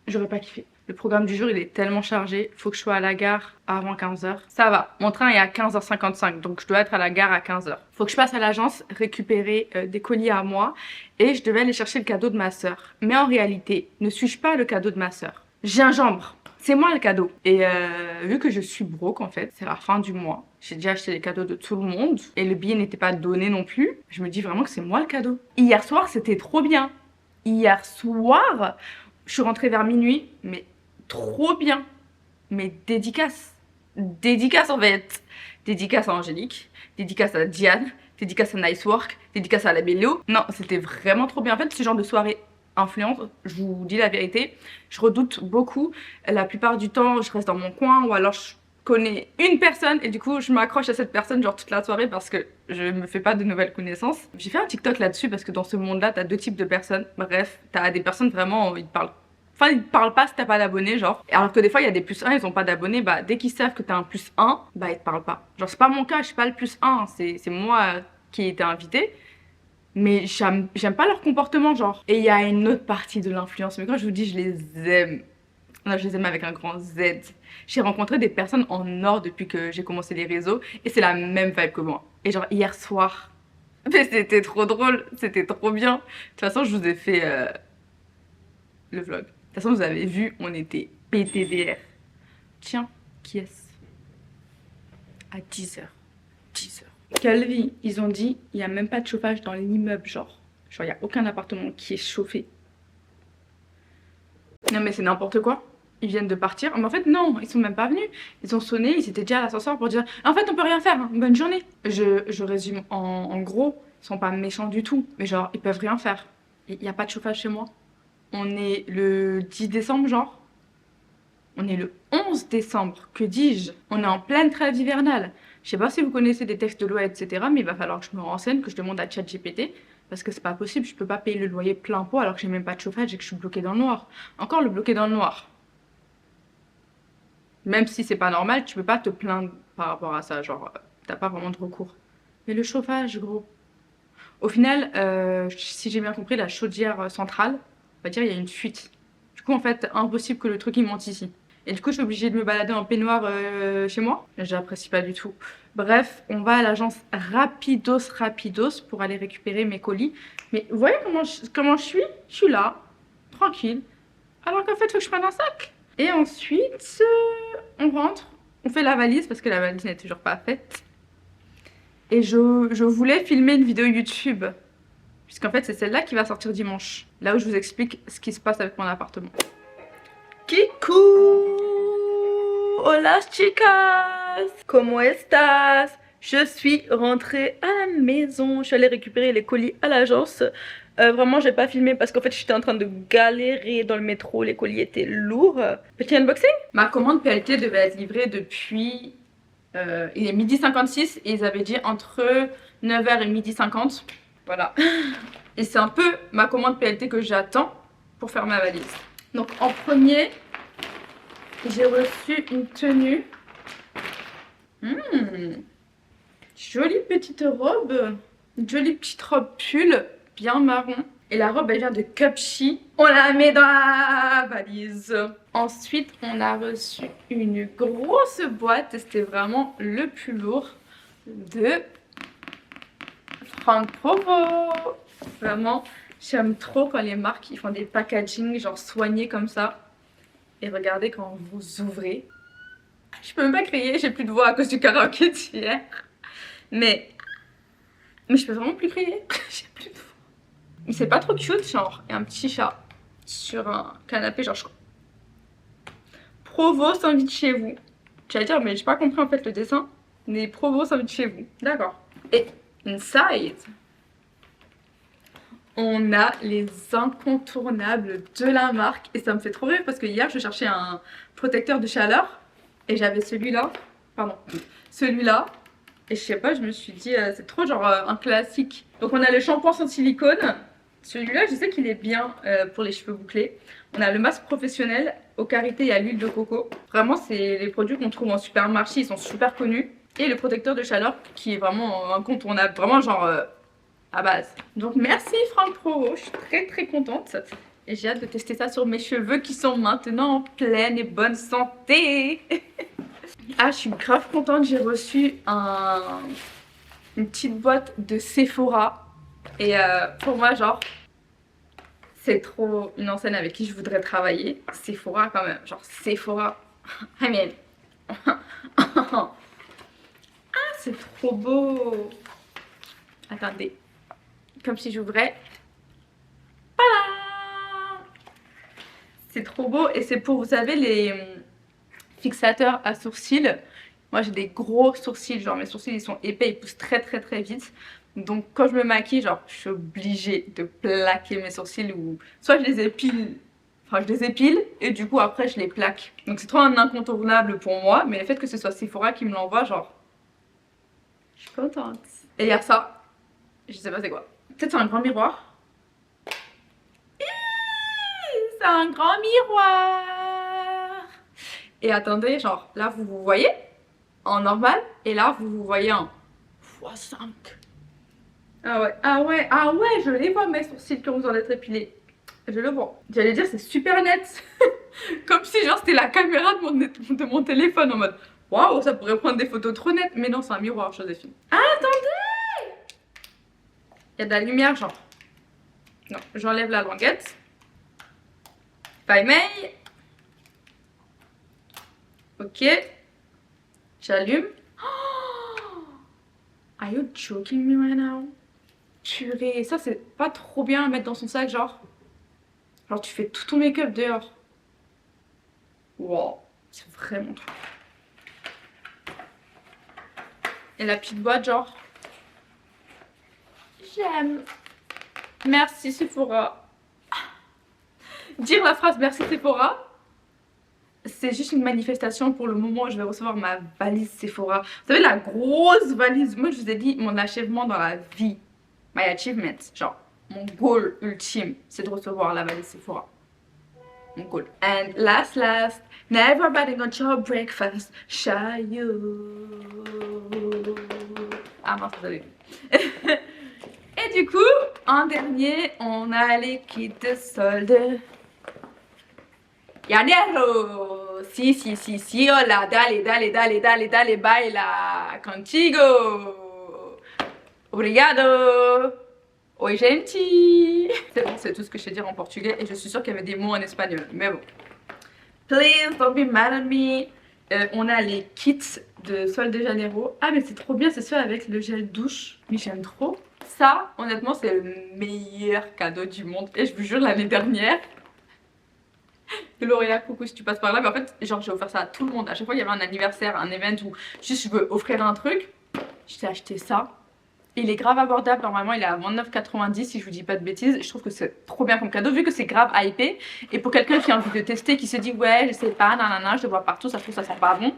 j'aurais pas kiffé. Le programme du jour il est tellement chargé, faut que je sois à la gare avant 15h. Ça va, mon train est à 15h55 donc je dois être à la gare à 15h. Faut que je passe à l'agence récupérer des colis à moi et je devais aller chercher le cadeau de ma soeur. Mais en réalité, ne suis-je pas le cadeau de ma soeur? Gingembre, c'est moi le cadeau. Et vu que je suis broke en fait, c'est la fin du mois. J'ai déjà acheté les cadeaux de tout le monde et le billet n'était pas donné non plus. Je me dis vraiment que c'est moi le cadeau. Hier soir c'était trop bien. Hier soir, je suis rentrée vers minuit, mais trop bien. Mais dédicace. Dédicace en fait. Dédicace à Angélique, dédicace à Diane, dédicace à Nice Work, dédicace à la Bello. Non, c'était vraiment trop bien. En fait, ce genre de soirée influente, je vous dis la vérité, je redoute beaucoup. La plupart du temps, je reste dans mon coin ou alors je connais une personne et du coup, je m'accroche à cette personne genre toute la soirée parce que je me fais pas de nouvelles connaissances. J'ai fait un TikTok là-dessus parce que dans ce monde-là, t'as deux types de personnes. Bref, t'as des personnes vraiment, ils te parlent pas si t'as pas d'abonnés, genre. Alors que des fois, il y a des plus 1, ils ont pas d'abonnés, bah dès qu'ils savent que t'as un plus 1, bah ils te parlent pas. Genre, c'est pas mon cas, je suis pas le plus 1, c'est moi qui ai été invitée. Mais j'aime pas leur comportement, genre. Et il y a une autre partie de l'influence, mais quand je vous dis je les aime, non, je les aime avec un grand Z. J'ai rencontré des personnes en or depuis que j'ai commencé les réseaux et c'est la même vibe que moi. Et genre hier soir, mais c'était trop drôle, c'était trop bien. De toute façon, je vous ai fait le vlog. De toute façon, vous avez vu, on était PTDR. Tiens, qui est-ce? À 10h. 10h. Quelle vie? Ils ont dit, il n'y a même pas de chauffage dans l'immeuble, genre. Genre, il n'y a aucun appartement qui est chauffé. Non, mais c'est n'importe quoi. Ils viennent de partir. Mais en fait, non, ils sont même pas venus. Ils ont sonné, ils étaient déjà à l'ascenseur pour dire en fait, on peut rien faire, hein. Bonne journée. Je résume en gros, ils sont pas méchants du tout. Mais genre, ils peuvent rien faire. Il n'y a pas de chauffage chez moi. On est le 10 décembre, genre. On est le 11 décembre, que dis-je? On est en pleine trêve hivernale. Je sais pas si vous connaissez des textes de loi, etc. Mais il va falloir que je me renseigne, que je demande à ChatGPT. Parce que c'est pas possible, je peux pas payer le loyer plein pot alors que j'ai même pas de chauffage et que je suis bloquée dans le noir. Encore le bloqué dans le noir. Même si c'est pas normal, tu peux pas te plaindre par rapport à ça. Genre, t'as pas vraiment de recours. Mais le chauffage, gros. Au final, si j'ai bien compris, la chaudière centrale, on va dire, il y a une fuite. Du coup, en fait, impossible que le truc il monte ici. Et du coup, je suis obligée de me balader en peignoir chez moi. J'apprécie pas du tout. Bref, on va à l'agence Rapidos pour aller récupérer mes colis. Mais vous voyez comment je suis? Je suis là, tranquille. Alors qu'en fait, il faut que je prenne un sac. Et ensuite, on rentre. On fait la valise parce que la valise n'est toujours pas faite. Et je voulais filmer une vidéo YouTube. Puisqu'en fait, c'est celle-là qui va sortir dimanche. Là où je vous explique ce qui se passe avec mon appartement. Kikou! Hola chicas! Comment estás? Je suis rentrée à la maison. Je suis allée récupérer les colis à l'agence. Vraiment, j'ai pas filmé parce qu'en fait, j'étais en train de galérer dans le métro. Les colis étaient lourds. Petit unboxing. Ma commande PLT devait être livrée depuis... il est 12h56 et ils avaient dit entre 9h et 12h50. Voilà. Et c'est un peu ma commande PLT que j'attends pour faire ma valise. Donc en premier, j'ai reçu une tenue. Jolie petite robe. Une jolie petite robe pull, bien marron. Et la robe, elle vient de Cupshe. On la met dans la valise. Ensuite, on a reçu une grosse boîte. C'était vraiment le plus lourd de Franck Provo. Vraiment, j'aime trop quand les marques ils font des packaging genre soignés comme ça. Et regardez quand vous ouvrez. Je peux même pas crier, j'ai plus de voix à cause du karaoké d'hier. Mais je peux vraiment plus crier. J'ai plus de voix. Mais c'est pas trop cute, genre. Et un petit chat sur un canapé, genre. Provo s'invite chez vous. J'allais dire, mais j'ai pas compris en fait le dessin. Mais Provo s'invite chez vous. D'accord. Et inside, on a les incontournables de la marque. Et ça me fait trop rire parce que hier, je cherchais un protecteur de chaleur. Et j'avais celui-là. Pardon. Celui-là. Et je sais pas, je me suis dit, c'est trop genre un classique. Donc on a le shampoing sans silicone. Celui-là, je sais qu'il est bien pour les cheveux bouclés. On a le masque professionnel au karité et à l'huile de coco. Vraiment, c'est les produits qu'on trouve en supermarché. Ils sont super connus. Et le protecteur de chaleur qui est vraiment incontournable. Vraiment genre... à base. Donc merci Franck Provo, je suis très très contente et j'ai hâte de tester ça sur mes cheveux qui sont maintenant en pleine et bonne santé. Ah, je suis grave contente, j'ai reçu une petite boîte de Sephora et pour moi genre c'est trop une enseigne avec qui je voudrais travailler. Sephora quand même, genre Sephora. I mean. Ah, c'est trop beau. Attendez. Comme si j'ouvrais. Voilà. C'est trop beau et c'est pour, vous savez, les fixateurs à sourcils. Moi j'ai des gros sourcils, genre mes sourcils ils sont épais, ils poussent très très très vite. Donc quand je me maquille, genre je suis obligée de plaquer mes sourcils ou soit je les épile, enfin je les épile et du coup après je les plaque. Donc c'est trop un incontournable pour moi, mais le fait que ce soit Sephora qui me l'envoie, genre je suis contente. Et il y a ça, je sais pas c'est quoi. Peut-être c'est un grand miroir. C'est un grand miroir. Et attendez, genre là vous vous voyez en normal et là vous vous voyez en x5. Ah ouais, je les vois mes sourcils quand vous en êtes épilés. Je le vois. J'allais dire c'est super net. Comme si genre c'était la caméra de mon téléphone en mode waouh, ça pourrait prendre des photos trop nettes. Mais non, c'est un miroir, Joséphine. Ah, attendez, il y a de la lumière, genre. Non, j'enlève la languette. Bye, May. Ok. J'allume. Oh, are you joking me right now? Purée, ça c'est pas trop bien à mettre dans son sac, genre. Genre tu fais tout ton make-up dehors. Wow, c'est vraiment trop. Et la petite boîte, genre. J'aime. Merci Sephora. Dire la phrase merci Sephora, c'est juste une manifestation pour le moment où je vais recevoir ma valise Sephora. Vous savez, la grosse valise. Moi, je vous ai dit, mon achèvement dans la vie. My achievement. Genre, mon goal ultime, c'est de recevoir la valise Sephora. Mon goal. And last, never betting on your breakfast. Shy you. Ah mince, désolé. Et du coup, en dernier, on a les kits de solde. Janeiro. Si, hola, dale, baila contigo. Obrigado. Oi, gente. C'est bon, c'est tout ce que je sais dire en portugais et je suis sûre qu'il y avait des mots en espagnol, mais bon. Please don't be mad at me. On a les kits de Sol de Janeiro. Ah mais c'est trop bien, c'est ceux avec le gel douche. Mais j'aime trop. Ça, honnêtement, c'est le meilleur cadeau du monde. Et je vous jure, l'année dernière, de L'Oréal, coucou si tu passes par là, mais en fait, genre j'ai offert ça à tout le monde. À chaque fois il y avait un anniversaire, un event où juste je veux offrir un truc, je t'ai acheté ça. Il est grave abordable, normalement il est à 29,90 si je vous dis pas de bêtises. Je trouve que c'est trop bien comme cadeau vu que c'est grave hypé. Et pour quelqu'un qui a envie de tester, qui se dit ouais je sais pas, nanana, je le vois partout, ça se trouve ça sent pas bon.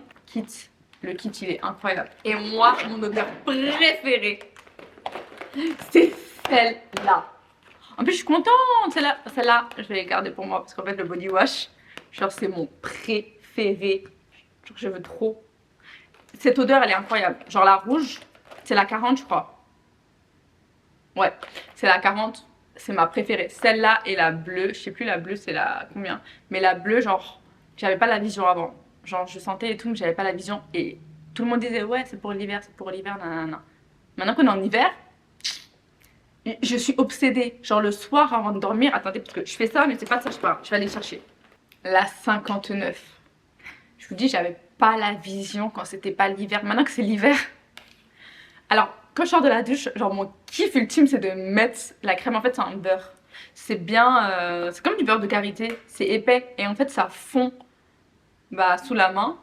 Le kit il est incroyable. Et moi, mon odeur préférée, c'est celle-là. En plus je suis contente, celle-là je vais les garder pour moi parce qu'en fait le body wash, genre c'est mon préféré. Genre je veux trop. Cette odeur elle est incroyable. Genre la rouge, c'est la 40 je crois. Ouais, c'est la 40, c'est ma préférée. Celle-là et la bleue, je sais plus la bleue c'est la combien. Mais la bleue genre, j'avais pas la vision avant. Genre je sentais et tout mais j'avais pas la vision. Et tout le monde disait ouais c'est pour l'hiver, nanana. Maintenant qu'on est en hiver, je suis obsédée. Genre le soir avant de dormir, attendez parce que je fais ça mais c'est pas de ça que je parle. Je vais aller chercher. La 59. Je vous dis j'avais pas la vision quand c'était pas l'hiver. Maintenant que c'est l'hiver. Alors quand je sors de la douche, genre mon kiff ultime c'est de mettre la crème. En fait c'est un beurre. C'est bien, c'est comme du beurre de karité. C'est épais et en fait ça fond sous la main.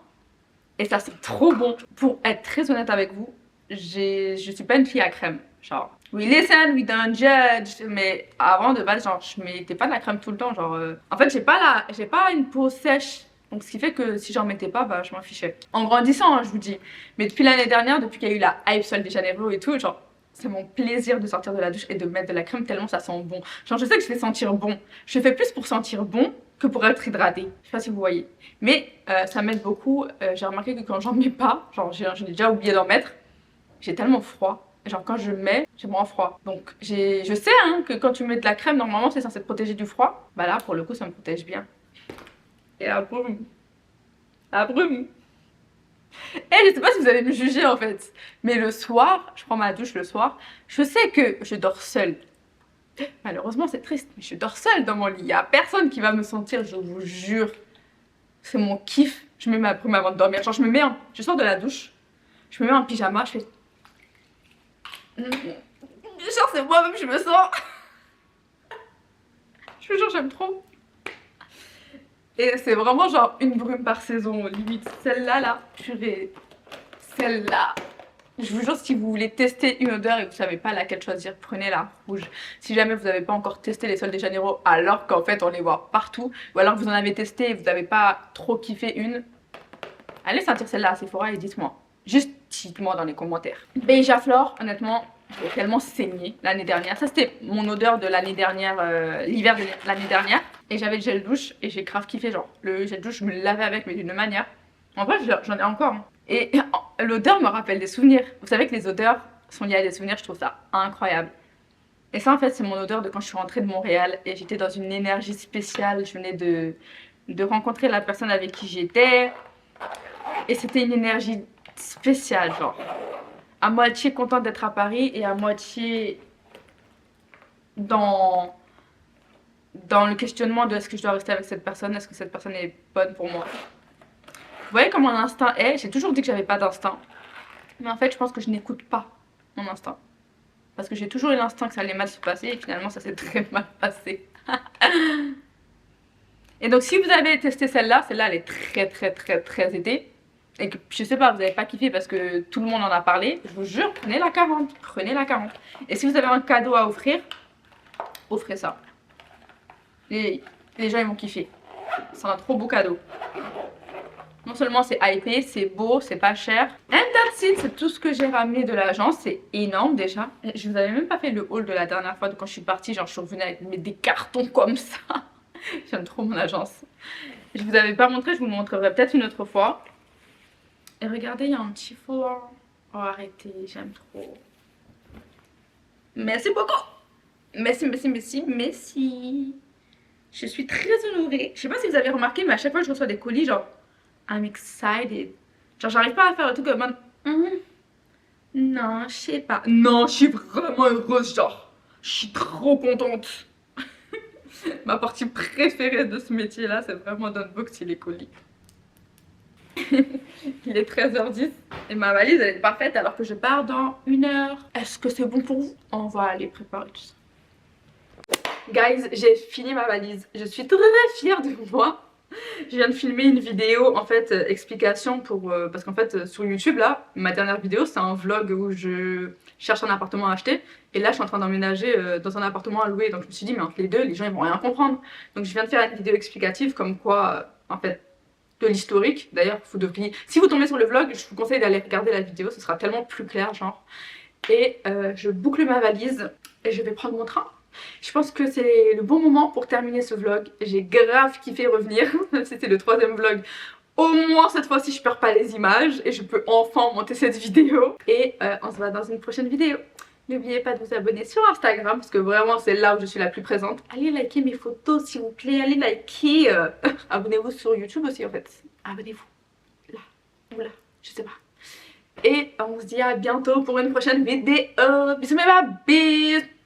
Et ça sent trop bon. Pour être très honnête avec vous, je suis pas une fille à crème. Genre, we listen, we don't judge. Mais avant de base, genre, je mettais pas de la crème tout le temps. Genre, en fait, j'ai pas une peau sèche. Donc, ce qui fait que si j'en mettais pas, je m'en fichais. En grandissant, hein, je vous dis. Mais depuis l'année dernière, depuis qu'il y a eu la hype Sol de Janeiro et tout, genre, c'est mon plaisir de sortir de la douche et de mettre de la crème tellement ça sent bon. Genre, je sais que je fais sentir bon. Je fais plus pour sentir bon que pour être hydratée. Je sais pas si vous voyez. Mais ça m'aide beaucoup. J'ai remarqué que quand j'en mets pas, genre, j'ai déjà oublié d'en mettre, j'ai tellement froid. Genre quand je mets, j'ai moins froid. Donc je sais hein, que quand tu mets de la crème, normalement c'est censé te protéger du froid. Bah là pour le coup ça me protège bien. Et la brume. La brume. Et je sais pas si vous allez me juger en fait. Mais le soir, je prends ma douche le soir. Je sais que je dors seule. Malheureusement c'est triste, mais je dors seule dans mon lit. Il n'y a personne qui va me sentir, je vous jure. C'est mon kiff. Je mets ma brume avant de dormir. Genre je sors de la douche. Je me mets en pyjama, je fais... Genre c'est moi-même je me sens. Je vous jure j'aime trop. Et c'est vraiment genre une brume par saison limite. Celle-là là, purée. Celle-là. Je vous jure si vous voulez tester une odeur et que vous savez pas laquelle choisir, prenez la rouge. Si jamais vous n'avez pas encore testé les Sol de Janeiro alors qu'en fait on les voit partout, ou alors que vous en avez testé et vous n'avez pas trop kiffé une, allez sentir celle-là à Sephora et dites-moi. Juste dites-moi dans les commentaires. Beige à Flore, honnêtement, j'ai tellement saigné l'année dernière. Ça c'était mon odeur de l'année dernière, l'hiver de l'année dernière. Et j'avais le gel douche et j'ai grave kiffé. Genre le gel douche je me le lavais avec mais d'une manière. En vrai j'en ai encore. Hein. Et l'odeur me rappelle des souvenirs. Vous savez que les odeurs sont liées à des souvenirs, je trouve ça incroyable. Et ça en fait c'est mon odeur de quand je suis rentrée de Montréal. Et j'étais dans une énergie spéciale. Je venais de rencontrer la personne avec qui j'étais. Et c'était une énergie spéciale genre. À moitié contente d'être à Paris et à moitié dans le questionnement de est-ce que je dois rester avec cette personne, est-ce que cette personne est bonne pour moi. Vous voyez comment l'instinct est, j'ai toujours dit que j'avais pas d'instinct. Mais en fait je pense que je n'écoute pas mon instinct. Parce que j'ai toujours eu l'instinct que ça allait mal se passer et finalement ça s'est très mal passé. Et donc si vous avez testé celle-là elle est très été. Et que je sais pas, vous n'avez pas kiffé parce que tout le monde en a parlé, je vous jure, prenez la 40. Prenez la 40. Et si vous avez un cadeau à offrir, offrez ça. Les gens ils vont kiffer. C'est un trop beau cadeau. Non seulement c'est hypé, c'est beau, c'est pas cher. And that's it, c'est tout ce que j'ai ramené de l'agence. C'est énorme déjà. Je vous avais même pas fait le haul de la dernière fois quand je suis partie. Genre je suis revenue avec des cartons comme ça. J'aime trop mon agence. Je vous avais pas montré, je vous le montrerai peut-être une autre fois. Et regardez, il y a un petit foulard. Oh arrêtez, j'aime trop. Merci beaucoup. Merci. Je suis très honorée. Je sais pas si vous avez remarqué, mais à chaque fois que je reçois des colis, genre, I'm excited. Genre, j'arrive pas à faire le truc comme non, je sais pas. Non, je suis vraiment heureuse, genre. Je suis trop contente. Ma partie préférée de ce métier-là, c'est vraiment d'unboxer les colis. Il est 13h10 et ma valise, elle est parfaite alors que je pars dans 1 heure. Est-ce que c'est bon pour vous? On va aller préparer tout ça. Guys, j'ai fini ma valise. Je suis très fière de moi. Je viens de filmer une vidéo en fait explication pour parce qu'en fait sur YouTube là, ma dernière vidéo c'est un vlog où je cherche un appartement à acheter et là je suis en train d'emménager dans un appartement à louer, donc je me suis dit mais entre les deux les gens ils vont rien comprendre, donc je viens de faire une vidéo explicative comme quoi en fait de l'historique. D'ailleurs vous devriez, si vous tombez sur le vlog, je vous conseille d'aller regarder la vidéo, ce sera tellement plus clair genre. Et je boucle ma valise et je vais prendre mon train. Je pense que c'est le bon moment pour terminer ce vlog. J'ai grave kiffé revenir, c'était le 3e vlog. Au moins cette fois-ci je perds pas les images et je peux enfin monter cette vidéo. Et on se voit dans une prochaine vidéo. N'oubliez pas de vous abonner sur Instagram parce que vraiment c'est là où je suis la plus présente. Allez liker mes photos s'il vous plaît, allez liker. Abonnez-vous sur YouTube aussi en fait. Abonnez-vous. Là ou là, je sais pas. Et on se dit à bientôt pour une prochaine vidéo. Bisous mes babys.